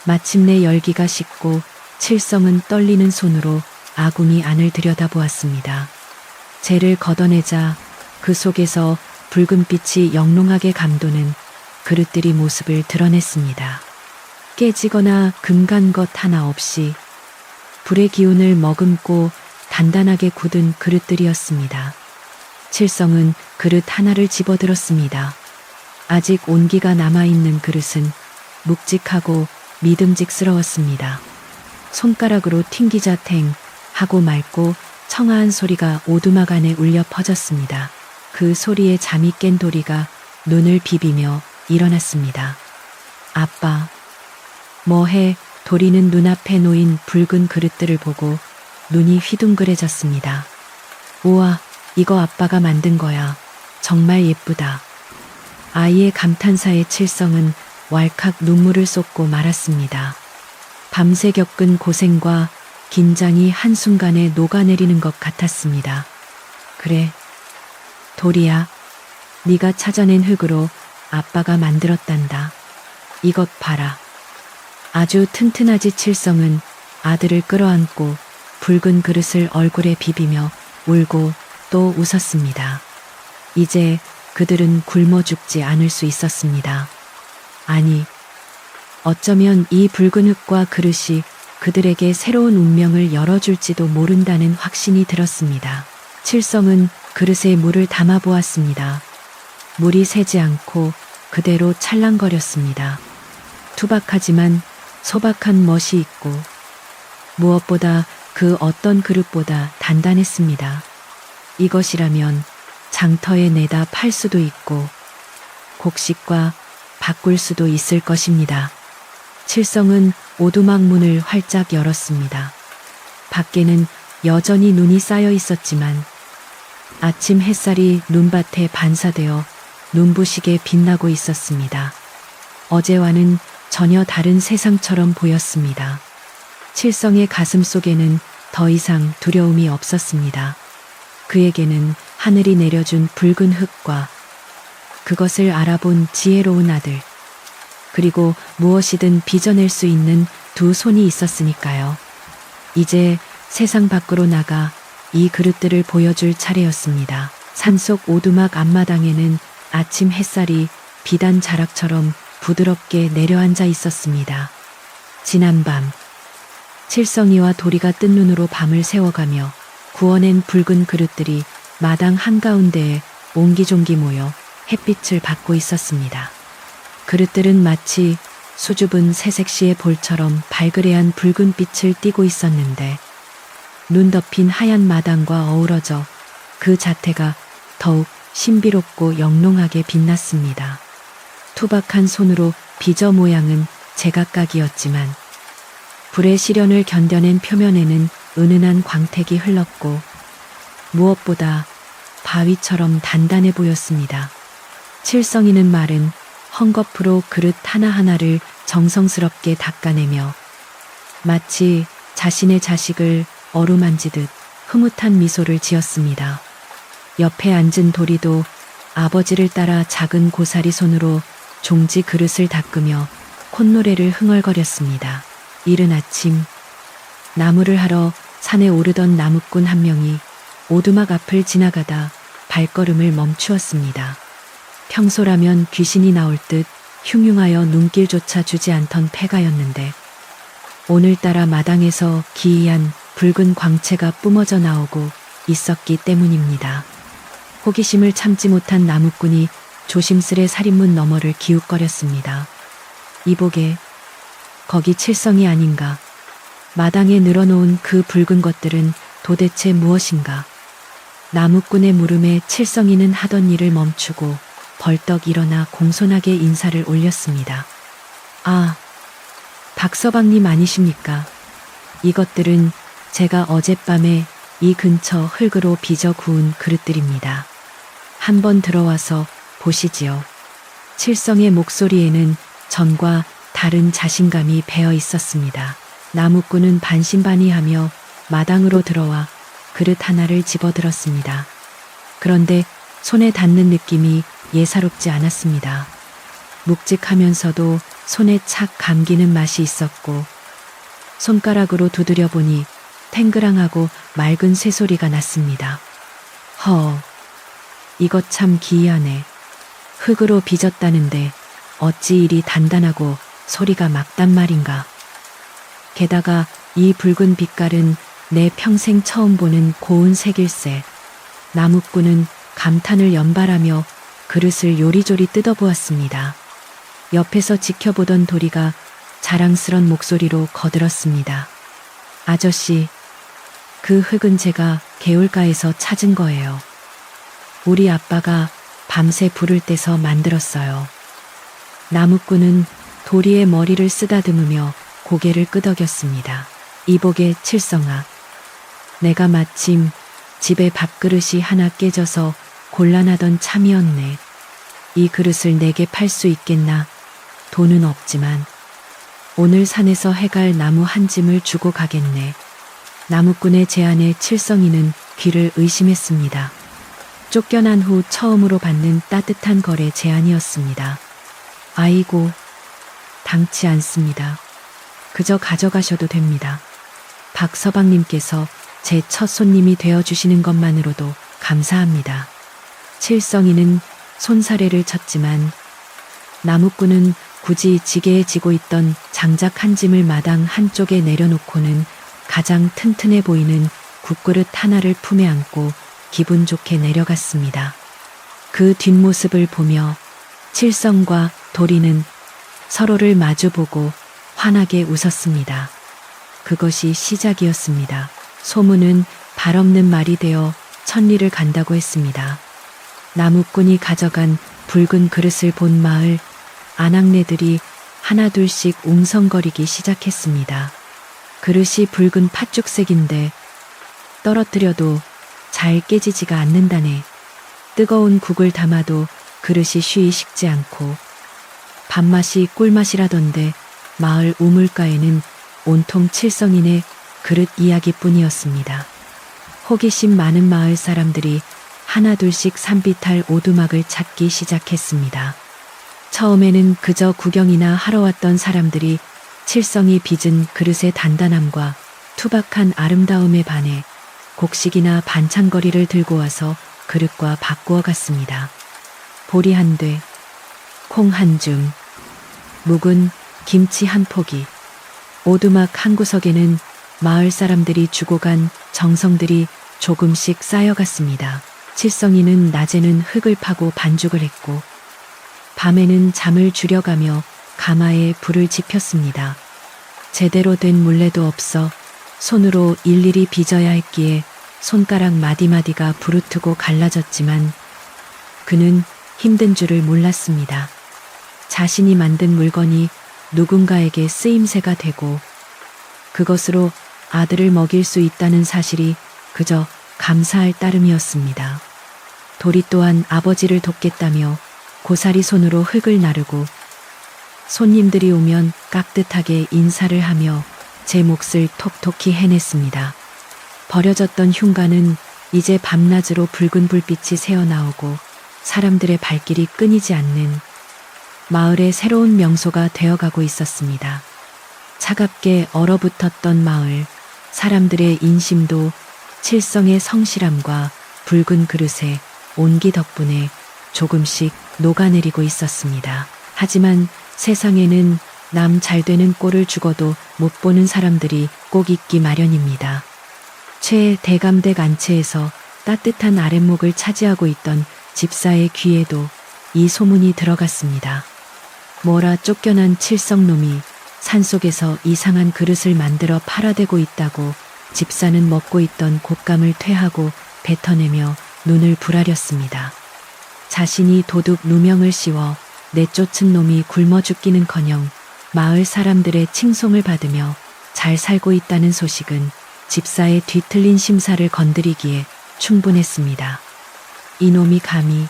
마침내 열기가 식고 칠성은 떨리는 손으로 아궁이 안을 들여다보았습니다. 재를 걷어내자 그 속에서 붉은 빛이 영롱하게 감도는 그릇들이 모습을 드러냈습니다. 깨지거나 금간 것 하나 없이 불의 기운을 머금고 단단하게 굳은 그릇들이었습니다. 칠성은 그릇 하나를 집어들었습니다. 아직 온기가 남아있는 그릇은 묵직하고 믿음직스러웠습니다. 손가락으로 튕기자 탱 하고 맑고 청아한 소리가 오두막 안에 울려 퍼졌습니다. 그 소리에 잠이 깬 도리가 눈을 비비며 일어났습니다. 아빠, 뭐해? 도리는 눈앞에 놓인 붉은 그릇들을 보고 눈이 휘둥그레졌습니다. 우와, 이거 아빠가 만든 거야. 정말 예쁘다. 아이의 감탄사에 칠성은 왈칵 눈물을 쏟고 말았습니다. 밤새 겪은 고생과 긴장이 한순간에 녹아내리는 것 같았습니다. 그래, 도리야, 네가 찾아낸 흙으로 아빠가 만들었단다. 이것 봐라. 아주 튼튼하지. 칠성은 아들을 끌어안고 붉은 그릇을 얼굴에 비비며 울고 또 웃었습니다. 이제 그들은 굶어 죽지 않을 수 있었습니다. 아니, 어쩌면 이 붉은 흙과 그릇이 그들에게 새로운 운명을 열어줄지도 모른다는 확신이 들었습니다. 칠성은 그릇에 물을 담아 보았습니다. 물이 새지 않고 그대로 찰랑거렸습니다. 투박하지만 소박한 멋이 있고 무엇보다 그 어떤 그릇보다 단단했습니다. 이것이라면 장터에 내다 팔 수도 있고 곡식과 바꿀 수도 있을 것입니다. 칠성은 오두막 문을 활짝 열었습니다. 밖에는 여전히 눈이 쌓여 있었지만 아침 햇살이 눈밭에 반사되어 눈부시게 빛나고 있었습니다. 어제와는 전혀 다른 세상처럼 보였습니다. 칠성의 가슴 속에는 더 이상 두려움이 없었습니다. 그에게는 하늘이 내려준 붉은 흙과 그것을 알아본 지혜로운 아들, 그리고 무엇이든 빚어낼 수 있는 두 손이 있었으니까요. 이제 세상 밖으로 나가 이 그릇들을 보여줄 차례였습니다. 산속 오두막 앞마당에는 아침 햇살이 비단 자락처럼 부드럽게 내려앉아 있었습니다. 지난밤, 칠성이와 도리가 뜬 눈으로 밤을 새워가며 구워낸 붉은 그릇들이 마당 한가운데에 옹기종기 모여 햇빛을 받고 있었습니다. 그릇들은 마치 수줍은 새색시의 볼처럼 발그레한 붉은 빛을 띠고 있었는데 눈 덮인 하얀 마당과 어우러져 그 자태가 더욱 신비롭고 영롱하게 빛났습니다. 투박한 손으로 빚어 모양은 제각각이었지만 불의 시련을 견뎌낸 표면에는 은은한 광택이 흘렀고 무엇보다 바위처럼 단단해 보였습니다. 칠성이는 말은 헝겊으로 그릇 하나하나를 정성스럽게 닦아내며 마치 자신의 자식을 어루만지듯 흐뭇한 미소를 지었습니다. 옆에 앉은 도리도 아버지를 따라 작은 고사리 손으로 종지 그릇을 닦으며 콧노래를 흥얼거렸습니다. 이른 아침 나무를 하러 산에 오르던 나무꾼 한 명이 오두막 앞을 지나가다 발걸음을 멈추었습니다. 평소라면 귀신이 나올 듯 흉흉하여 눈길조차 주지 않던 폐가였는데 오늘따라 마당에서 기이한 붉은 광채가 뿜어져 나오고 있었기 때문입니다. 호기심을 참지 못한 나무꾼이 조심스레 살인문 너머를 기웃거렸습니다. 이보게, 거기 칠성이 아닌가. 마당에 늘어놓은 그 붉은 것들은 도대체 무엇인가. 나무꾼의 물음에 칠성이는 하던 일을 멈추고 벌떡 일어나 공손하게 인사를 올렸습니다. 아, 박서방님 아니십니까? 이것들은 제가 어젯밤에 이 근처 흙으로 빚어 구운 그릇들입니다. 한번 들어와서 보시지요. 칠성의 목소리에는 전과 다른 자신감이 배어 있었습니다. 나무꾼은 반신반의하며 마당으로 들어와 그릇 하나를 집어들었습니다. 그런데 손에 닿는 느낌이 예사롭지 않았습니다. 묵직하면서도 손에 착 감기는 맛이 있었고 손가락으로 두드려 보니 탱그랑하고 맑은 쇠소리가 났습니다. 이것 참 기이하네. 흙으로 빚었다는데 어찌 이리 단단하고 소리가 막단 말인가. 게다가 이 붉은 빛깔은 내 평생 처음 보는 고운 색일세. 나무꾼은 감탄을 연발하며 그릇을 요리조리 뜯어보았습니다. 옆에서 지켜보던 도리가 자랑스런 목소리로 거들었습니다. 아저씨, 그 흙은 제가 개울가에서 찾은 거예요. 우리 아빠가 밤새 불을 떼서 만들었어요. 나무꾼은 도리의 머리를 쓰다듬으며 고개를 끄덕였습니다. 이보게 칠성아, 내가 마침 집에 밥그릇이 하나 깨져서 곤란하던 참이었네. 이 그릇을 내게 팔 수 있겠나? 돈은 없지만 오늘 산에서 해갈 나무 한 짐을 주고 가겠네. 나무꾼의 제안에 칠성이는 귀를 의심했습니다. 쫓겨난 후 처음으로 받는 따뜻한 거래 제안이었습니다. 아이고, 당치 않습니다. 그저 가져가셔도 됩니다. 박서방님께서 제 첫 손님이 되어주시는 것만으로도 감사합니다. 칠성이는 손사래를 쳤지만 나무꾼은 굳이 지게에 지고 있던 장작 한 짐을 마당 한쪽에 내려놓고는 가장 튼튼해 보이는 국그릇 하나를 품에 안고 기분 좋게 내려갔습니다. 그 뒷모습을 보며 칠성과 도리는 서로를 마주보고 환하게 웃었습니다. 그것이 시작이었습니다. 소문은 발 없는 말이 되어 천리를 간다고 했습니다. 나무꾼이 가져간 붉은 그릇을 본 마을 아낙네들이 하나둘씩 웅성거리기 시작했습니다. 그릇이 붉은 팥죽색인데 떨어뜨려도 잘 깨지지가 않는다네. 뜨거운 국을 담아도 그릇이 쉬이 식지 않고 밥맛이 꿀맛이라던데 마을 우물가에는 온통 칠성인의 그릇 이야기뿐이었습니다. 호기심 많은 마을 사람들이 하나둘씩 산비탈 오두막을 찾기 시작했습니다. 처음에는 그저 구경이나 하러 왔던 사람들이 칠성이 빚은 그릇의 단단함과 투박한 아름다움에 반해 곡식이나 반찬거리를 들고 와서 그릇과 바꾸어 갔습니다. 보리 한 돼, 콩 한 줌, 묵은 김치 한 포기, 오두막 한 구석에는 마을 사람들이 주고 간 정성들이 조금씩 쌓여갔습니다. 칠성이는 낮에는 흙을 파고 반죽을 했고 밤에는 잠을 줄여가며 가마에 불을 지폈습니다. 제대로 된 물레도 없어 손으로 일일이 빚어야 했기에 손가락 마디마디가 부르트고 갈라졌지만 그는 힘든 줄을 몰랐습니다. 자신이 만든 물건이 누군가에게 쓰임새가 되고 그것으로 아들을 먹일 수 있다는 사실이 그저 감사할 따름이었습니다. 도리 또한 아버지를 돕겠다며 고사리 손으로 흙을 나르고 손님들이 오면 깍듯하게 인사를 하며 제 몫을 톡톡히 해냈습니다. 버려졌던 흉가는 이제 밤낮으로 붉은 불빛이 새어나오고 사람들의 발길이 끊이지 않는 마을의 새로운 명소가 되어가고 있었습니다. 차갑게 얼어붙었던 마을, 사람들의 인심도 칠성의 성실함과 붉은 그릇의 온기 덕분에 조금씩 녹아내리고 있었습니다. 하지만 세상에는 남 잘되는 꼴을 죽어도 못 보는 사람들이 꼭 있기 마련입니다. 최대감댁 안채에서 따뜻한 아랫목을 차지하고 있던 집사의 귀에도 이 소문이 들어갔습니다. 뭐라 쫓겨난 칠성놈이 산속에서 이상한 그릇을 만들어 팔아대고 있다고 집사는 먹고 있던 곶감을 퇴하고 뱉어내며 눈을 부라렸습니다. 자신이 도둑 누명을 씌워 내쫓은 놈이 굶어 죽기는커녕 마을 사람들의 칭송을 받으며 잘 살고 있다는 소식은 집사의 뒤틀린 심사를 건드리기에 충분했습니다. 이놈이 감히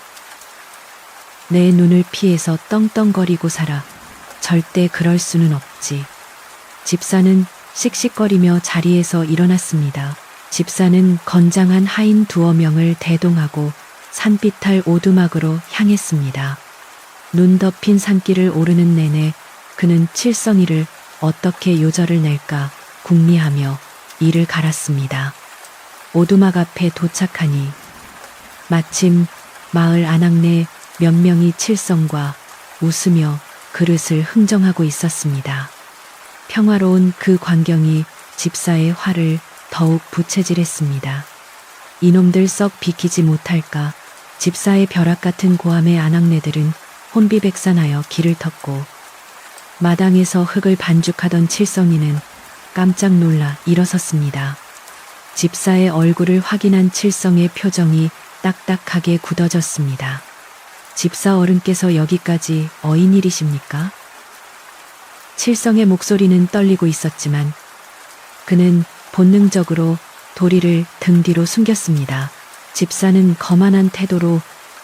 내 눈을 피해서 떵떵거리고 살아. 절대 그럴 수는 없지. 집사는 씩씩거리며 자리에서 일어났습니다. 집사는 건장한 하인 두어 명을 대동하고 산비탈 오두막으로 향했습니다. 눈 덮인 산길을 오르는 내내 그는 칠성이를 어떻게 요절을 낼까 궁리하며 이를 갈았습니다. 오두막 앞에 도착하니 마침 마을 안악내 몇 명이 칠성과 웃으며 그릇을 흥정하고 있었습니다. 평화로운 그 광경이 집사의 화를 더욱 부채질했습니다. 이놈들 썩 비키지 못할까. 집사의 벼락 같은 고함의 안악내들은 혼비백산하여 길을 텄고 마당에서 흙을 반죽하던 칠성이는 깜짝 놀라 일어섰습니다. 집사의 얼굴을 확인한 칠성의 표정이 딱딱하게 굳어졌습니다. 집사 어른께서 여기까지 어인일이십니까? 칠성의 목소리는 떨리고 있었지만 그는 본능적으로 도리를 등 뒤로 숨겼습니다. 집사는 거만한 태도로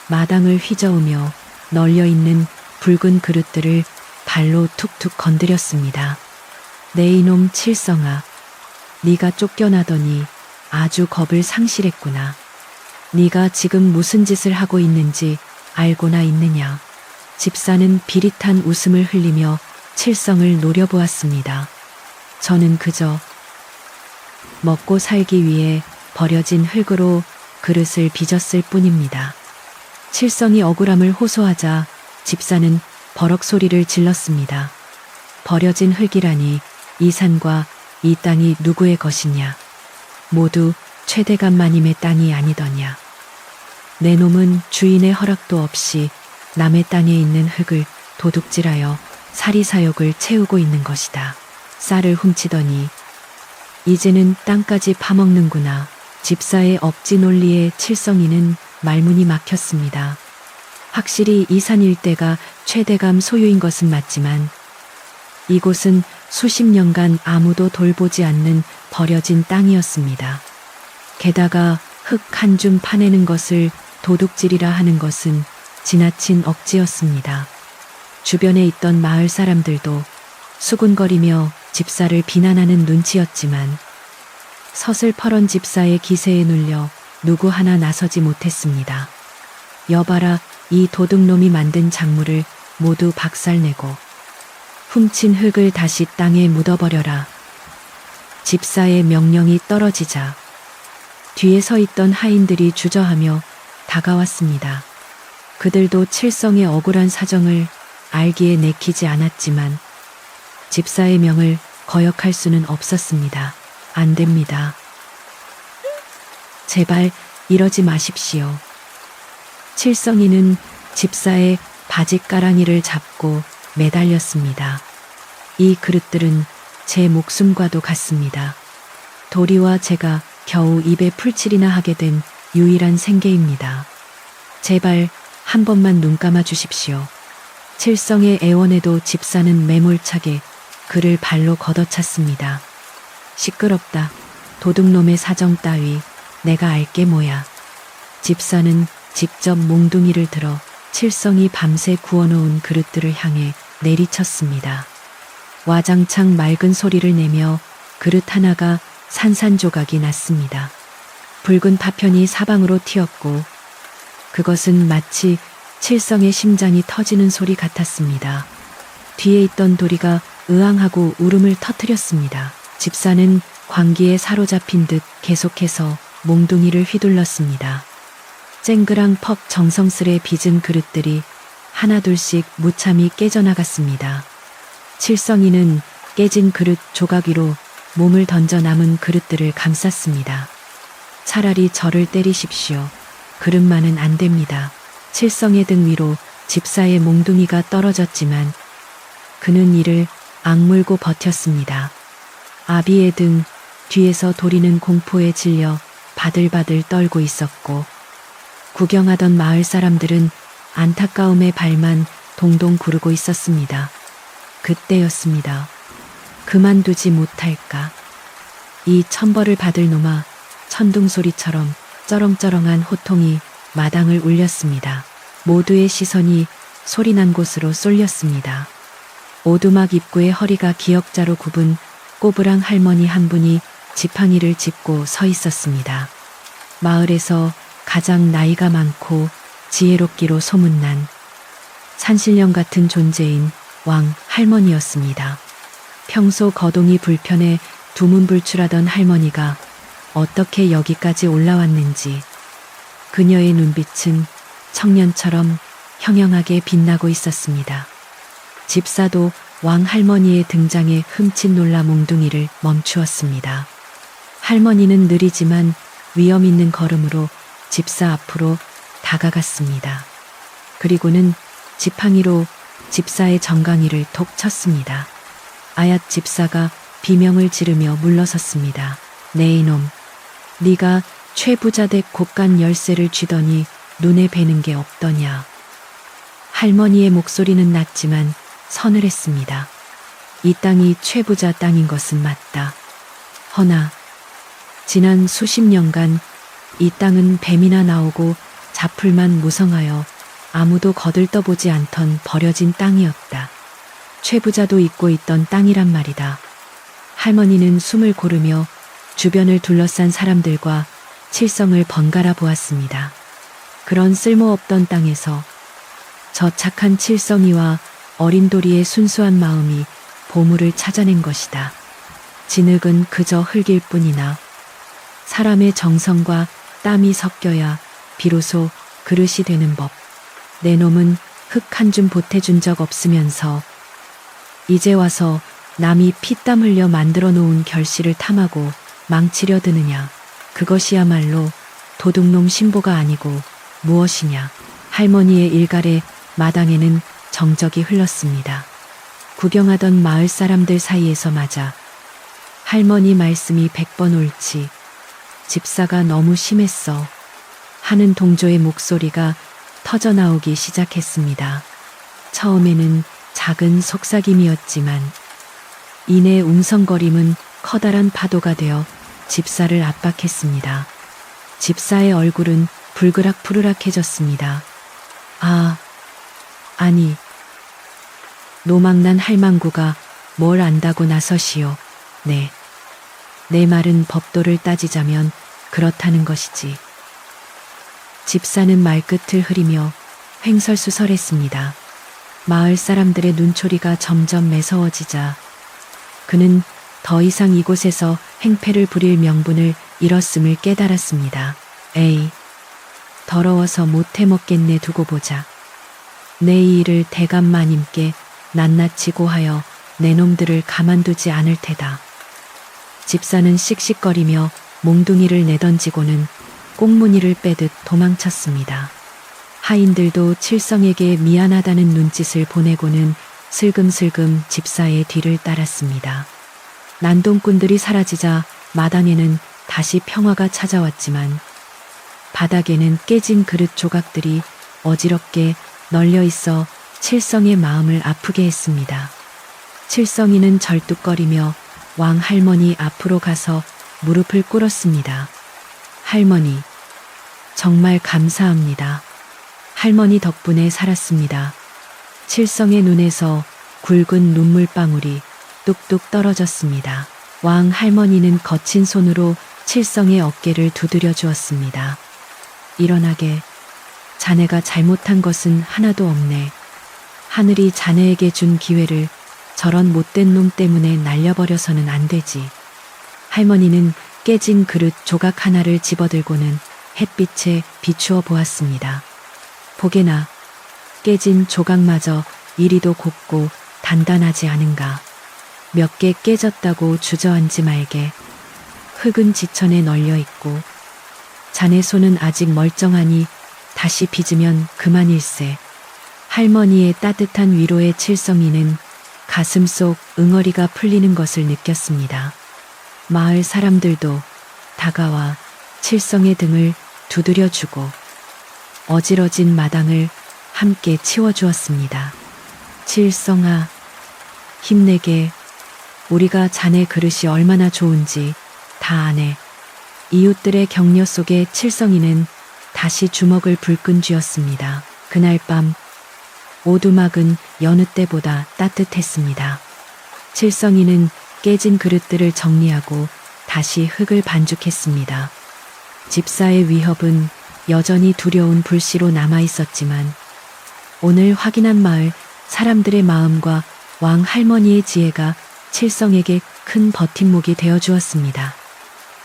마당을 휘저으며 널려있는 붉은 그릇들을 발로 툭툭 건드렸습니다. 내 이놈 칠성아, 네가 쫓겨나더니 아주 겁을 상실했구나. 네가 지금 무슨 짓을 하고 있는지 알고나 있느냐. 집사는 비릿한 웃음을 흘리며 칠성을 노려보았습니다. 저는 그저 먹고 살기 위해 버려진 흙으로 그릇을 빚었을 뿐입니다. 칠성이 억울함을 호소하자 집사는 버럭 소리를 질렀습니다. 버려진 흙이라니 이 산과 이 땅이 누구의 것이냐. 모두 최대감 마님의 땅이 아니더냐. 내 놈은 주인의 허락도 없이 남의 땅에 있는 흙을 도둑질하여 사리사욕을 채우고 있는 것이다. 쌀을 훔치더니 이제는 땅까지 파먹는구나. 집사의 억지 논리에 칠성이는 말문이 막혔습니다. 확실히 이 산 일대가 최대감 소유인 것은 맞지만 이곳은 수십 년간 아무도 돌보지 않는 버려진 땅이었습니다. 게다가 흙 한 줌 파내는 것을 도둑질이라 하는 것은 지나친 억지였습니다. 주변에 있던 마을 사람들도 수군거리며 집사를 비난하는 눈치였지만 서슬퍼런 집사의 기세에 눌려 누구 하나 나서지 못했습니다. 여봐라, 이 도둑놈이 만든 작물을 모두 박살내고 훔친 흙을 다시 땅에 묻어버려라. 집사의 명령이 떨어지자 뒤에 서 있던 하인들이 주저하며 다가왔습니다. 그들도 칠성의 억울한 사정을 알기에 내키지 않았지만 집사의 명을 거역할 수는 없었습니다. 안 됩니다. 제발 이러지 마십시오. 칠성이는 집사의 바짓가랑이를 잡고 매달렸습니다. 이 그릇들은 제 목숨과도 같습니다. 도리와 제가 겨우 입에 풀칠이나 하게 된 유일한 생계입니다. 제발 한 번만 눈 감아 주십시오. 칠성의 애원에도 집사는 매몰차게 그를 발로 걷어찼습니다. 시끄럽다. 도둑놈의 사정 따위 내가 알게 뭐야. 집사는 직접 몽둥이를 들어 칠성이 밤새 구워놓은 그릇들을 향해 내리쳤습니다. 와장창 맑은 소리를 내며 그릇 하나가 산산조각이 났습니다. 붉은 파편이 사방으로 튀었고 그것은 마치 칠성의 심장이 터지는 소리 같았습니다. 뒤에 있던 도리가 으앙하고 울음을 터뜨렸습니다. 집사는 광기에 사로잡힌 듯 계속해서 몽둥이를 휘둘렀습니다. 쨍그랑 퍽 정성스레 빚은 그릇들이 하나둘씩 무참히 깨져나갔습니다. 칠성이는 깨진 그릇 조각 위로 몸을 던져 남은 그릇들을 감쌌습니다. 차라리 저를 때리십시오. 그릇만은 안 됩니다. 칠성의 등 위로 집사의 몽둥이가 떨어졌지만 그는 이를 악물고 버텼습니다. 아비의 등 뒤에서 도리는 공포에 질려 바들바들 떨고 있었고 구경하던 마을 사람들은 안타까움의 발만 동동 구르고 있었습니다. 그때였습니다. 그만두지 못할까. 이 천벌을 받을 놈아. 천둥소리처럼 쩌렁쩌렁한 호통이 마당을 울렸습니다. 모두의 시선이 소리난 곳으로 쏠렸습니다. 오두막 입구에 허리가 기역자로 굽은 꼬부랑 할머니 한 분이 지팡이를 짚고 서 있었습니다. 마을에서 가장 나이가 많고 지혜롭기로 소문난 산신령 같은 존재인 왕 할머니였습니다. 평소 거동이 불편해 두문불출하던 할머니가 어떻게 여기까지 올라왔는지 그녀의 눈빛은 청년처럼 형형하게 빛나고 있었습니다. 집사도 왕 할머니의 등장에 흠칫 놀라 몽둥이를 멈추었습니다. 할머니는 느리지만 위험 있는 걸음으로 집사 앞으로 다가갔습니다. 그리고는 지팡이로 집사의 정강이를 톡 쳤습니다. 아얏 집사가 비명을 지르며 물러섰습니다. 네 이놈, 네가 최부자 댁 곳간 열쇠를 쥐더니 눈에 뵈는 게 없더냐. 할머니의 목소리는 낮지만 서늘했습니다. 이 땅이 최부자 땅인 것은 맞다. 허나 지난 수십 년간 이 땅은 뱀이나 나오고 자풀만 무성하여 아무도 거들떠보지 않던 버려진 땅이었다. 최부자도 잊고 있던 땅이란 말이다. 할머니는 숨을 고르며 주변을 둘러싼 사람들과 칠성을 번갈아 보았습니다. 그런 쓸모없던 땅에서 저 착한 칠성이와 어린 도리의 순수한 마음이 보물을 찾아낸 것이다. 진흙은 그저 흙일 뿐이나 사람의 정성과 땀이 섞여야 비로소 그릇이 되는 법. 내 놈은 흙 한 줌 보태준 적 없으면서 이제 와서 남이 피땀 흘려 만들어 놓은 결실을 탐하고 망치려 드느냐. 그것이야말로 도둑놈 신보가 아니고 무엇이냐. 할머니의 일갈에 마당에는 정적이 흘렀습니다. 구경하던 마을 사람들 사이에서 맞아 할머니 말씀이 100번 옳지. 집사가 너무 심했어. 하는 동조의 목소리가 터져나오기 시작했습니다. 처음에는 작은 속삭임이었지만 이내 웅성거림은 커다란 파도가 되어 집사를 압박했습니다. 집사의 얼굴은 불그락푸르락해졌습니다. 아니. 노망난 할망구가 뭘 안다고 나서시오. 네. 내 말은 법도를 따지자면 그렇다는 것이지. 집사는 말끝을 흐리며 횡설수설했습니다. 마을 사람들의 눈초리가 점점 매서워지자 그는 더 이상 이곳에서 행패를 부릴 명분을 잃었음을 깨달았습니다. 에이, 더러워서 못해 먹겠네. 두고 보자. 내 이 일을 대감마님께 낱낱이 고하여 내 놈들을 가만두지 않을 테다. 집사는 씩씩거리며 몽둥이를 내던지고는 꽁무니를 빼듯 도망쳤습니다. 하인들도 칠성에게 미안하다는 눈짓을 보내고는 슬금슬금 집사의 뒤를 따랐습니다. 난동꾼들이 사라지자 마당에는 다시 평화가 찾아왔지만 바닥에는 깨진 그릇 조각들이 어지럽게 널려 있어 칠성의 마음을 아프게 했습니다. 칠성이는 절뚝거리며 왕 할머니 앞으로 가서 무릎을 꿇었습니다. 할머니, 정말 감사합니다. 할머니 덕분에 살았습니다. 칠성의 눈에서 굵은 눈물방울이 뚝뚝 떨어졌습니다. 왕 할머니는 거친 손으로 칠성의 어깨를 두드려 주었습니다. 일어나게. 자네가 잘못한 것은 하나도 없네. 하늘이 자네에게 준 기회를 저런 못된 놈 때문에 날려버려서는 안 되지. 할머니는 깨진 그릇 조각 하나를 집어들고는 햇빛에 비추어 보았습니다. 복에나 깨진 조각마저 이리도 곱고 단단하지 않은가. 몇 개 깨졌다고 주저앉지 말게. 흙은 지천에 널려 있고 자네 손은 아직 멀쩡하니 다시 빚으면 그만일세. 할머니의 따뜻한 위로의 칠성이는 가슴 속 응어리가 풀리는 것을 느꼈습니다. 마을 사람들도 다가와 칠성의 등을 두드려주고 어지러진 마당을 함께 치워주었습니다. 칠성아, 힘내게. 우리가 자네 그릇이 얼마나 좋은지 다 아네. 이웃들의 격려 속에 칠성이는 다시 주먹을 불끈 쥐었습니다. 그날 밤 오두막은 여느 때보다 따뜻했습니다. 칠성이는 깨진 그릇들을 정리하고 다시 흙을 반죽했습니다. 집사의 위협은 여전히 두려운 불씨로 남아 있었지만 오늘 확인한 마을 사람들의 마음과 왕 할머니의 지혜가 칠성에게 큰 버팀목이 되어 주었습니다.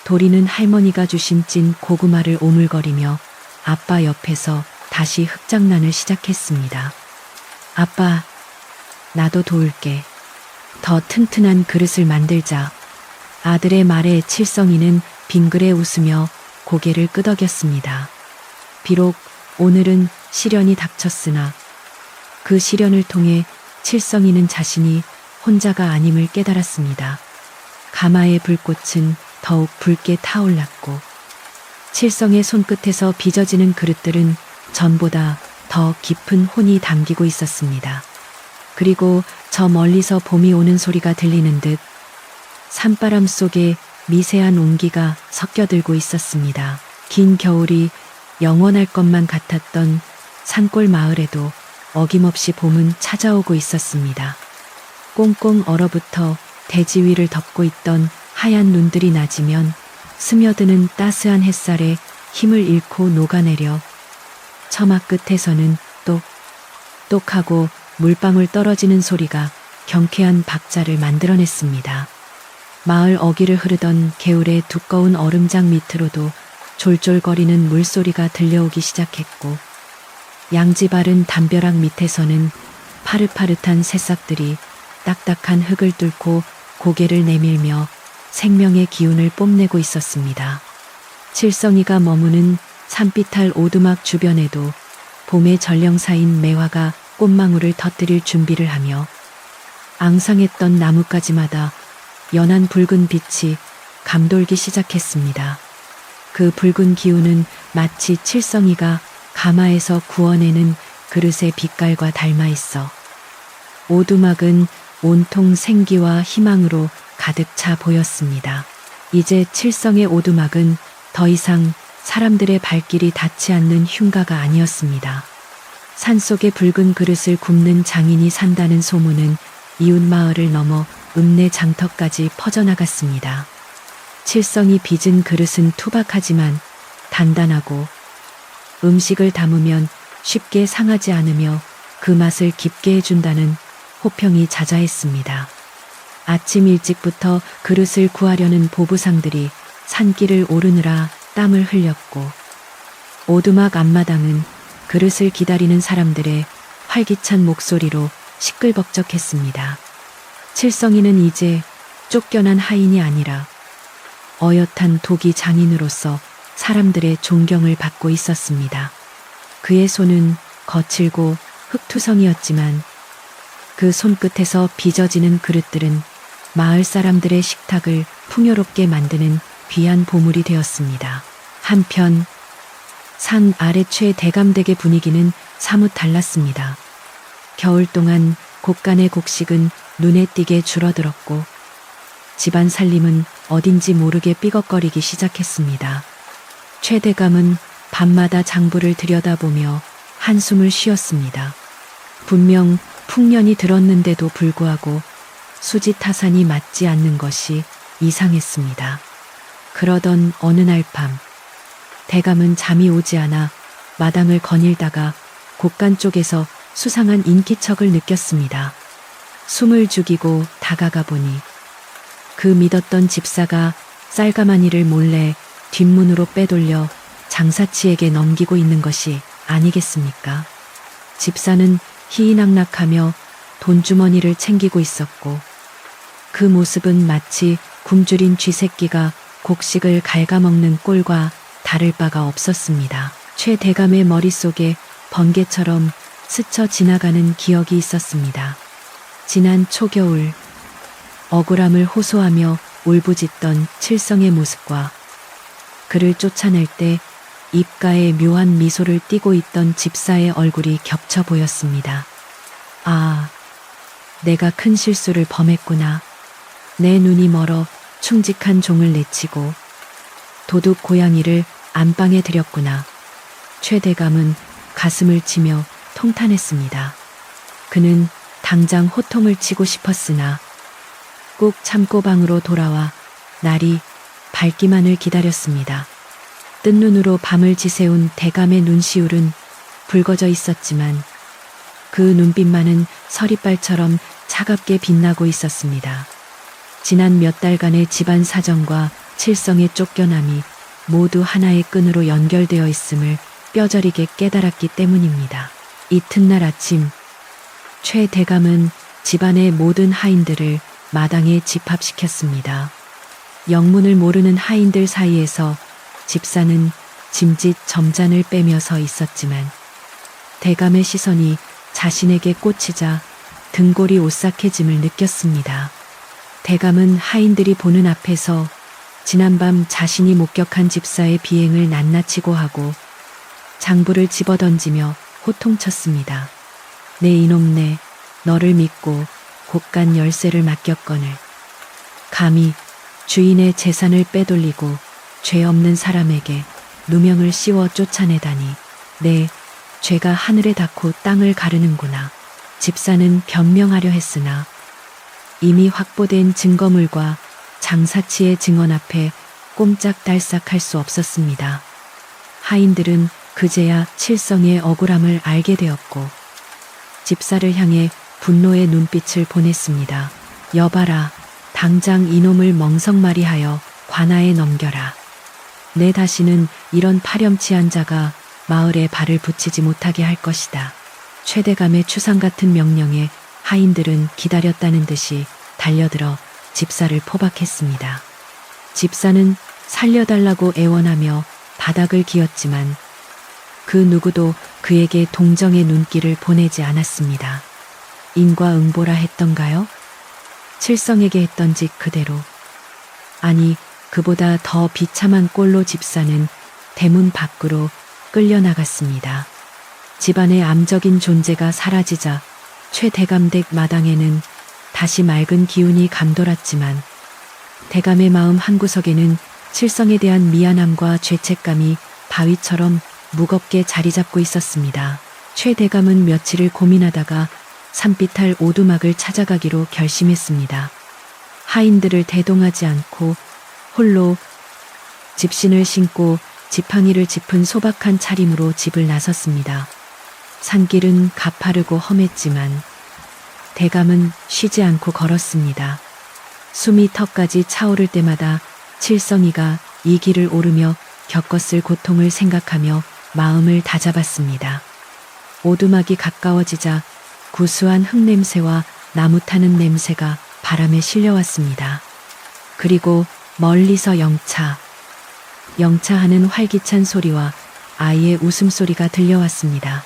도리는 할머니가 주신 찐 고구마를 오물거리며 아빠 옆에서 다시 흙장난을 시작했습니다. 아빠, 나도 도울게. 더 튼튼한 그릇을 만들자. 아들의 말에 칠성이는 빙그레 웃으며 고개를 끄덕였습니다. 비록 오늘은 시련이 닥쳤으나 그 시련을 통해 칠성이는 자신이 혼자가 아님을 깨달았습니다. 가마의 불꽃은 더욱 붉게 타올랐고 칠성의 손끝에서 빚어지는 그릇들은 전보다 더 깊은 혼이 담기고 있었습니다. 그리고 저 멀리서 봄이 오는 소리가 들리는 듯 산바람 속에 미세한 온기가 섞여들고 있었습니다. 긴 겨울이 영원할 것만 같았던 산골 마을에도 어김없이 봄은 찾아오고 있었습니다. 꽁꽁 얼어붙어 대지 위를 덮고 있던 하얀 눈들이 낮이면 스며드는 따스한 햇살에 힘을 잃고 녹아내려 처마 끝에서는 똑똑하고 물방울 떨어지는 소리가 경쾌한 박자를 만들어냈습니다. 마을 어귀를 흐르던 개울의 두꺼운 얼음장 밑으로도 졸졸거리는 물소리가 들려오기 시작했고 양지 바른 담벼락 밑에서는 파릇파릇한 새싹들이 딱딱한 흙을 뚫고 고개를 내밀며 생명의 기운을 뽐내고 있었습니다. 칠성이가 머무는 산비탈 오두막 주변에도 봄의 전령사인 매화가 꽃망울을 터뜨릴 준비를 하며 앙상했던 나뭇가지마다 연한 붉은 빛이 감돌기 시작했습니다. 그 붉은 기운은 마치 칠성이가 가마에서 구워내는 그릇의 빛깔과 닮아 있어 오두막은 온통 생기와 희망으로 가득 차 보였습니다. 이제 칠성의 오두막은 더 이상 사람들의 발길이 닿지 않는 흉가가 아니었습니다. 산속의 붉은 그릇을 굽는 장인이 산다는 소문은 이웃 마을을 넘어 읍내 장터까지 퍼져나갔습니다. 칠성이 빚은 그릇은 투박하지만 단단하고 음식을 담으면 쉽게 상하지 않으며 그 맛을 깊게 해준다는 호평이 자자했습니다. 아침 일찍부터 그릇을 구하려는 보부상들이 산길을 오르느라 땀을 흘렸고 오두막 앞마당은 그릇을 기다리는 사람들의 활기찬 목소리로 시끌벅적했습니다. 칠성이는 이제 쫓겨난 하인이 아니라 어엿한 도기 장인으로서 사람들의 존경을 받고 있었습니다. 그의 손은 거칠고 흙투성이었지만 그 손끝에서 빚어지는 그릇들은 마을 사람들의 식탁을 풍요롭게 만드는 귀한 보물이 되었습니다. 한편 산 아래최 대감댁의 분위기는 사뭇 달랐습니다. 겨울 동안 곳간의 곡식은 눈에 띄게 줄어들었고 집안 살림은 어딘지 모르게 삐걱거리기 시작했습니다. 최 대감은 밤마다 장부를 들여다보며 한숨을 쉬었습니다. 분명 풍년이 들었는데도 불구하고 수지 타산이 맞지 않는 것이 이상했습니다. 그러던 어느 날 밤 대감은 잠이 오지 않아 마당을 거닐다가 곳간 쪽에서 수상한 인기척을 느꼈습니다. 숨을 죽이고 다가가 보니 그 믿었던 집사가 쌀가마니를 몰래 뒷문으로 빼돌려 장사치에게 넘기고 있는 것이 아니겠습니까? 집사는 희희낙낙하며 돈주머니를 챙기고 있었고 그 모습은 마치 굶주린 쥐새끼가 곡식을 갉아먹는 꼴과 다를 바가 없었습니다. 최 대감의 머릿속에 번개처럼 스쳐 지나가는 기억이 있었습니다. 지난 초겨울 억울함을 호소하며 울부짖던 칠성의 모습과 그를 쫓아낼 때 입가에 묘한 미소를 띠고 있던 집사의 얼굴이 겹쳐 보였습니다. 아, 내가 큰 실수를 범했구나. 내 눈이 멀어 충직한 종을 내치고 도둑 고양이를 안방에 들였구나. 최 대감은 가슴을 치며 통탄했습니다. 그는 당장 호통을 치고 싶었으나 꾹 참고 방으로 돌아와 날이 밝기만을 기다렸습니다. 뜬 눈으로 밤을 지새운 대감의 눈시울은 붉어져 있었지만 그 눈빛만은 서리빨처럼 차갑게 빛나고 있었습니다. 지난 몇 달간의 집안 사정과 칠성의 쫓겨남이 모두 하나의 끈으로 연결되어 있음을 뼈저리게 깨달았기 때문입니다. 이튿날 아침 최 대감은 집안의 모든 하인들을 마당에 집합시켰습니다. 영문을 모르는 하인들 사이에서 집사는 짐짓 점잔을 빼며 서 있었지만 대감의 시선이 자신에게 꽂히자 등골이 오싹해짐을 느꼈습니다. 대감은 하인들이 보는 앞에서 지난밤 자신이 목격한 집사의 비행을 낱낱이 고하고 장부를 집어던지며 호통쳤습니다. 내 이놈네, 너를 믿고 곳간 열쇠를 맡겼거늘 감히 주인의 재산을 빼돌리고 죄 없는 사람에게 누명을 씌워 쫓아내다니 내 죄가 하늘에 닿고 땅을 가르는구나. 집사는 변명하려 했으나 이미 확보된 증거물과 장사치의 증언 앞에 꼼짝달싹할 수 없었습니다. 하인들은 그제야 칠성의 억울함을 알게 되었고 집사를 향해 분노의 눈빛을 보냈습니다. 여봐라, 당장 이놈을 멍석말이하여 관아에 넘겨라. 내 다시는 이런 파렴치한 자가 마을에 발을 붙이지 못하게 할 것이다. 최대감의 추상 같은 명령에 하인들은 기다렸다는 듯이 달려들어 집사를 포박했습니다. 집사는 살려달라고 애원하며 바닥을 기었지만 그 누구도 그에게 동정의 눈길을 보내지 않았습니다. 인과응보라 했던가요? 칠성에게 했던 짓 그대로. 아니, 그보다 더 비참한 꼴로 집사는 대문 밖으로 끌려나갔습니다. 집안의 암적인 존재가 사라지자 최 대감댁 마당에는 다시 맑은 기운이 감돌았지만 대감의 마음 한구석에는 칠성에 대한 미안함과 죄책감이 바위처럼 무겁게 자리 잡고 있었습니다. 최 대감은 며칠을 고민하다가 산비탈 오두막을 찾아가기로 결심했습니다. 하인들을 대동하지 않고 홀로 집신을 신고 지팡이를 짚은 소박한 차림으로 집을 나섰습니다. 산길은 가파르고 험했지만 대감은 쉬지 않고 걸었습니다. 숨이 턱까지 차오를 때마다 칠성이가 이 길을 오르며 겪었을 고통을 생각하며 마음을 다잡았습니다. 오두막이 가까워지자 구수한 흙냄새와 나무 타는 냄새가 바람에 실려왔습니다. 그리고 멀리서 영차하는 활기찬 소리와 아이의 웃음소리가 들려왔습니다.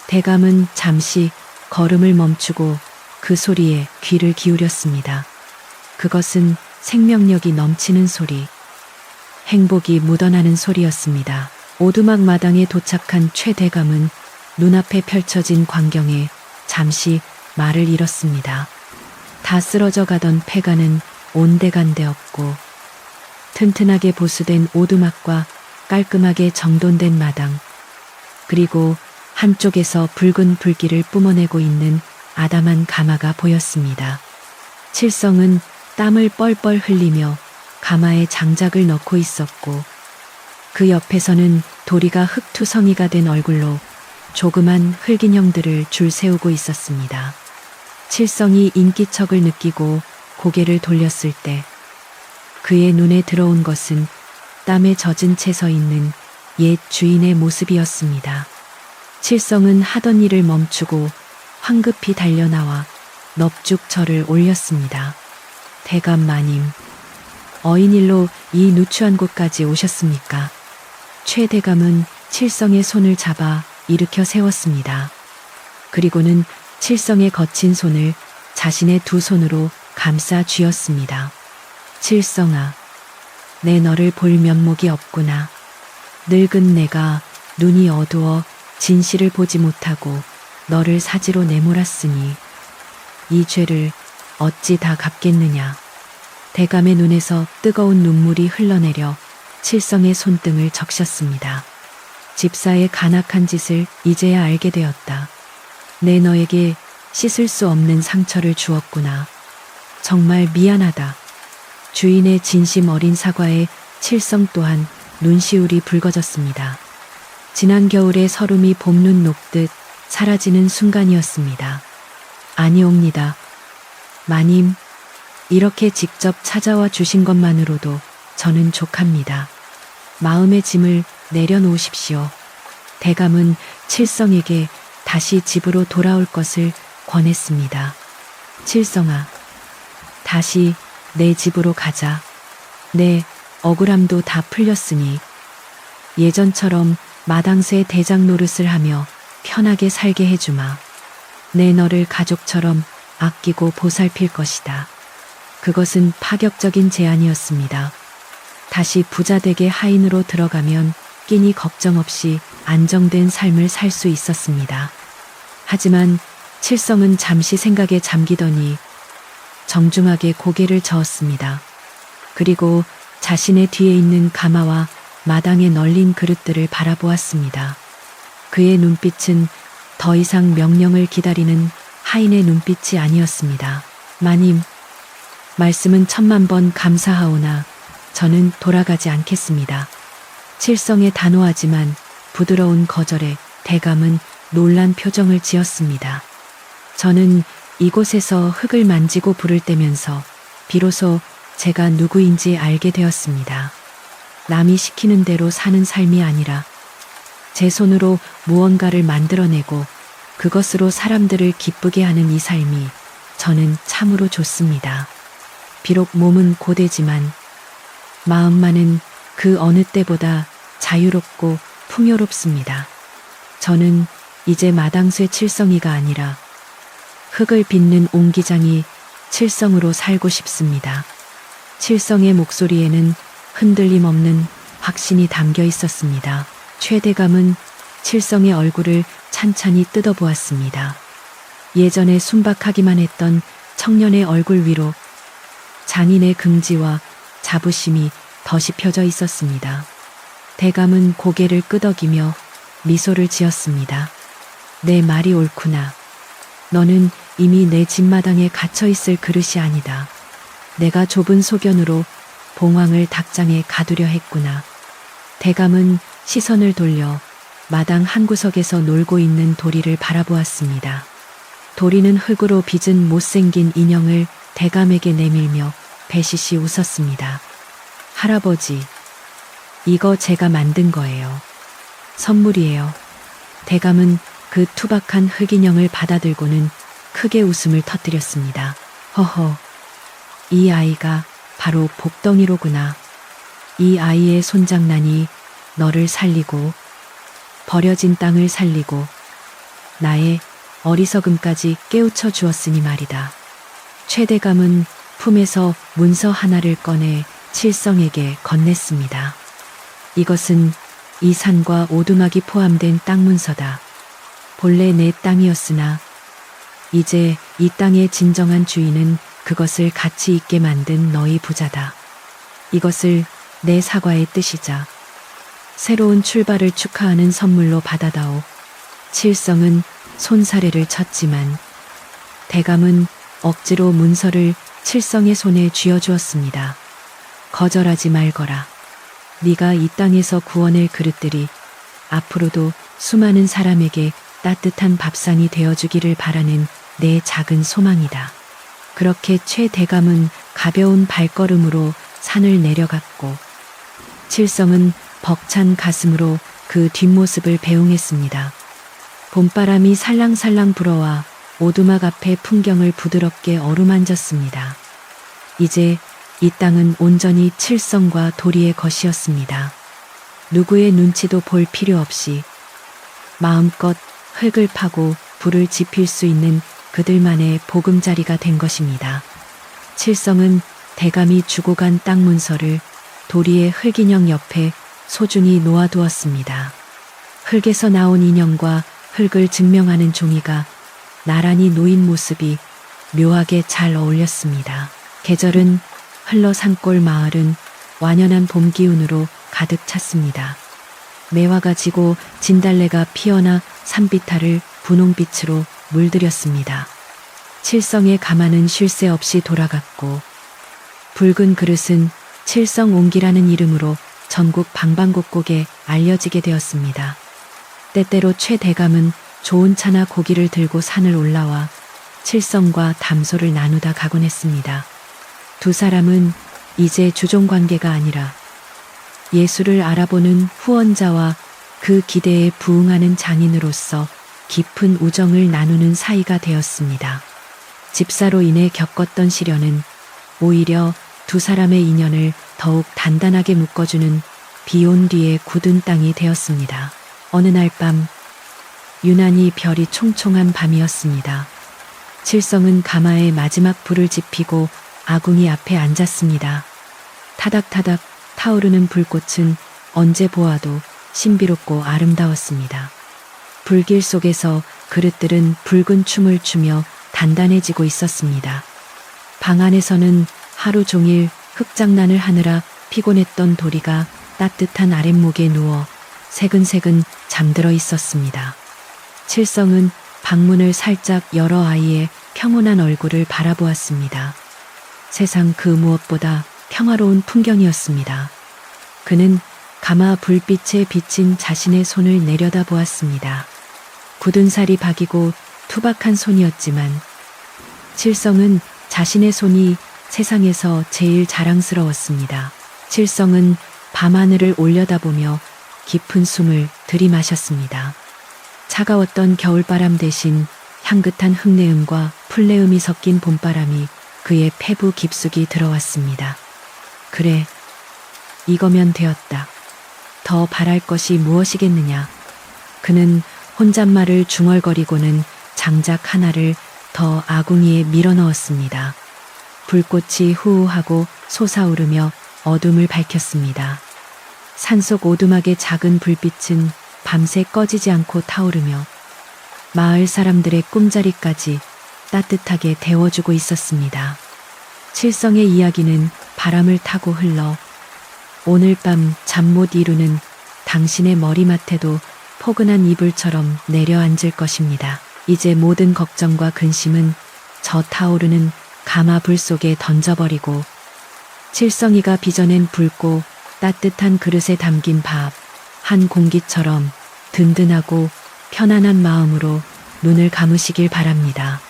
대감은 잠시 걸음을 멈추고 그 소리에 귀를 기울였습니다. 그것은 생명력이 넘치는 소리, 행복이 묻어나는 소리였습니다. 오두막 마당에 도착한 최 대감은 눈앞에 펼쳐진 광경에 잠시 말을 잃었습니다. 다 쓰러져 가던 폐가는 온데간데 없고 튼튼하게 보수된 오두막과 깔끔하게 정돈된 마당, 그리고 한쪽에서 붉은 불길을 뿜어내고 있는 아담한 가마가 보였습니다. 칠성은 땀을 뻘뻘 흘리며 가마에 장작을 넣고 있었고 그 옆에서는 도리가 흙투성이가 된 얼굴로 조그만 흙인형들을 줄 세우고 있었습니다. 칠성이 인기척을 느끼고 고개를 돌렸을 때 그의 눈에 들어온 것은 땀에 젖은 채 서 있는 옛 주인의 모습이었습니다. 칠성은 하던 일을 멈추고 황급히 달려나와 넙죽 절을 올렸습니다. 대감 마님, 어인일로 이 누추한 곳까지 오셨습니까? 최 대감은 칠성의 손을 잡아 일으켜 세웠습니다. 그리고는 칠성의 거친 손을 자신의 두 손으로 감싸 쥐었습니다. 칠성아, 내 너를 볼 면목이 없구나. 늙은 내가 눈이 어두워 진실을 보지 못하고 너를 사지로 내몰았으니 이 죄를 어찌 다 갚겠느냐. 대감의 눈에서 뜨거운 눈물이 흘러내려 칠성의 손등을 적셨습니다. 집사의 간악한 짓을 이제야 알게 되었다. 내 너에게 씻을 수 없는 상처를 주었구나. 정말 미안하다. 주인의 진심 어린 사과에 칠성 또한 눈시울이 붉어졌습니다. 지난 겨울의 설움이 봄눈 녹듯 사라지는 순간이었습니다. 아니옵니다. 마님, 이렇게 직접 찾아와 주신 것만으로도 저는 족합니다. 마음의 짐을 내려놓으십시오. 대감은 칠성에게 다시 집으로 돌아올 것을 권했습니다. 칠성아, 다시 내 집으로 가자. 내 억울함도 다 풀렸으니 예전처럼 마당새 대장 노릇을 하며 편하게 살게 해주마. 내 너를 가족처럼 아끼고 보살필 것이다. 그것은 파격적인 제안이었습니다. 다시 부자댁의 하인으로 들어가면 끼니 걱정 없이 안정된 삶을 살 수 있었습니다. 하지만 칠성은 잠시 생각에 잠기더니 정중하게 고개를 저었습니다. 그리고 자신의 뒤에 있는 가마와 마당에 널린 그릇들을 바라보았습니다. 그의 눈빛은 더 이상 명령을 기다리는 하인의 눈빛이 아니었습니다. 마님, 말씀은 천만 번 감사하오나 저는 돌아가지 않겠습니다. 칠성의 단호하지만 부드러운 거절에 대감은 놀란 표정을 지었습니다. 저는 이곳에서 흙을 만지고 불을 떼면서 비로소 제가 누구인지 알게 되었습니다. 남이 시키는 대로 사는 삶이 아니라 제 손으로 무언가를 만들어내고 그것으로 사람들을 기쁘게 하는 이 삶이 저는 참으로 좋습니다. 비록 몸은 고되지만 마음만은 그 어느 때보다 자유롭고 풍요롭습니다. 저는 이제 마당쇠 칠성이가 아니라 흙을 빚는 옹기장이 칠성으로 살고 싶습니다. 칠성의 목소리에는 흔들림 없는 확신이 담겨 있었습니다. 최 대감은 칠성의 얼굴을 찬찬히 뜯어보았습니다. 예전에 순박하기만 했던 청년의 얼굴 위로 장인의 긍지와 자부심이 덧이 펴져 있었습니다. 대감은 고개를 끄덕이며 미소를 지었습니다. 내 말이 옳구나. 너는 이미 내 집마당에 갇혀있을 그릇이 아니다. 내가 좁은 소견으로 봉황을 닭장에 가두려 했구나. 대감은 시선을 돌려 마당 한 구석에서 놀고 있는 도리를 바라보았습니다. 도리는 흙으로 빚은 못생긴 인형을 대감에게 내밀며 배시시 웃었습니다. 할아버지, 이거 제가 만든 거예요. 선물이에요. 대감은 그 투박한 흙인형을 받아들고는 크게 웃음을 터뜨렸습니다. 허허, 이 아이가 바로 복덩이로구나. 이 아이의 손장난이 너를 살리고 버려진 땅을 살리고 나의 어리석음까지 깨우쳐 주었으니 말이다. 최대감은 품에서 문서 하나를 꺼내 칠성에게 건넸습니다. 이것은 이 산과 오두막이 포함된 땅 문서다. 본래 내 땅이었으나 이제 이 땅의 진정한 주인은 그것을 가치 있게 만든 너희 부자다. 이것을 내 사과의 뜻이자 새로운 출발을 축하하는 선물로 받아다오. 칠성은 손사래를 쳤지만 대감은 억지로 문서를 칠성의 손에 쥐어주었습니다. 거절하지 말거라. 네가 이 땅에서 구워낼 그릇들이 앞으로도 수많은 사람에게 따뜻한 밥상이 되어주기를 바라는 내 작은 소망이다. 그렇게 최 대감은 가벼운 발걸음으로 산을 내려갔고 칠성은 벅찬 가슴으로 그 뒷모습을 배웅했습니다. 봄바람이 살랑살랑 불어와 오두막 앞의 풍경을 부드럽게 어루만졌습니다. 이제 이 땅은 온전히 칠성과 도리의 것이었습니다. 누구의 눈치도 볼 필요 없이 마음껏 흙을 파고 불을 지필 수 있는 그들만의 보금자리가 된 것입니다. 칠성은 대감이 주고 간 땅 문서를 도리의 흙인형 옆에 소중히 놓아두었습니다. 흙에서 나온 인형과 흙을 증명하는 종이가 나란히 놓인 모습이 묘하게 잘 어울렸습니다. 계절은 흘러 산골 마을은 완연한 봄 기운으로 가득 찼습니다. 매화가 지고 진달래가 피어나 산비탈을 분홍빛으로 물들였습니다. 칠성의 가마는 쉴 새 없이 돌아갔고 붉은 그릇은 칠성옹기라는 이름으로 전국 방방곡곡에 알려지게 되었습니다. 때때로 최 대감은 좋은 차나 고기를 들고 산을 올라와 칠성과 담소를 나누다 가곤 했습니다. 두 사람은 이제 주종관계가 아니라 예술을 알아보는 후원자와 그 기대에 부응하는 장인으로서 깊은 우정을 나누는 사이가 되었습니다. 집사로 인해 겪었던 시련은 오히려 두 사람의 인연을 더욱 단단하게 묶어주는 비온 뒤의 굳은 땅이 되었습니다. 어느 날 밤, 유난히 별이 총총한 밤이었습니다. 칠성은 가마에 마지막 불을 지피고 아궁이 앞에 앉았습니다. 타닥타닥 타오르는 불꽃은 언제 보아도 신비롭고 아름다웠습니다. 불길 속에서 그릇들은 붉은 춤을 추며 단단해지고 있었습니다. 방 안에서는 하루 종일 흙장난을 하느라 피곤했던 도리가 따뜻한 아랫목에 누워 새근새근 잠들어 있었습니다. 칠성은 방문을 살짝 열어 아이의 평온한 얼굴을 바라보았습니다. 세상 그 무엇보다 평화로운 풍경이었습니다. 그는 가마 불빛에 비친 자신의 손을 내려다보았습니다. 굳은 살이 박이고 투박한 손이었지만 칠성은 자신의 손이 세상에서 제일 자랑스러웠습니다. 칠성은 밤하늘을 올려다보며 깊은 숨을 들이마셨습니다. 차가웠던 겨울바람 대신 향긋한 흙내음과 풀내음이 섞인 봄바람이 그의 폐부 깊숙이 들어왔습니다. 그래, 이거면 되었다. 더 바랄 것이 무엇이겠느냐. 그는 혼잣말을 중얼거리고는 장작 하나를 더 아궁이에 밀어넣었습니다. 불꽃이 후우하고 솟아오르며 어둠을 밝혔습니다. 산속 오두막의 작은 불빛은 밤새 꺼지지 않고 타오르며 마을 사람들의 꿈자리까지 따뜻하게 데워주고 있었습니다. 칠성의 이야기는 바람을 타고 흘러 오늘 밤 잠 못 이루는 당신의 머리맡에도 포근한 이불처럼 내려앉을 것입니다. 이제 모든 걱정과 근심은 저 타오르는 가마불 속에 던져버리고 칠성이가 빚어낸 붉고 따뜻한 그릇에 담긴 밥 한 공기처럼 든든하고 편안한 마음으로 눈을 감으시길 바랍니다.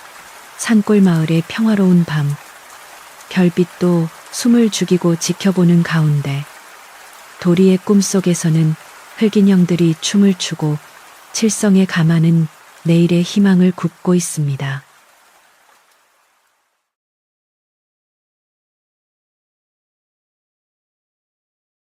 산골 마을의 평화로운 밤, 별빛도 숨을 죽이고 지켜보는 가운데 도리의 꿈속에서는 흑인형들이 춤을 추고 칠성의 가마는 내일의 희망을 굽고 있습니다.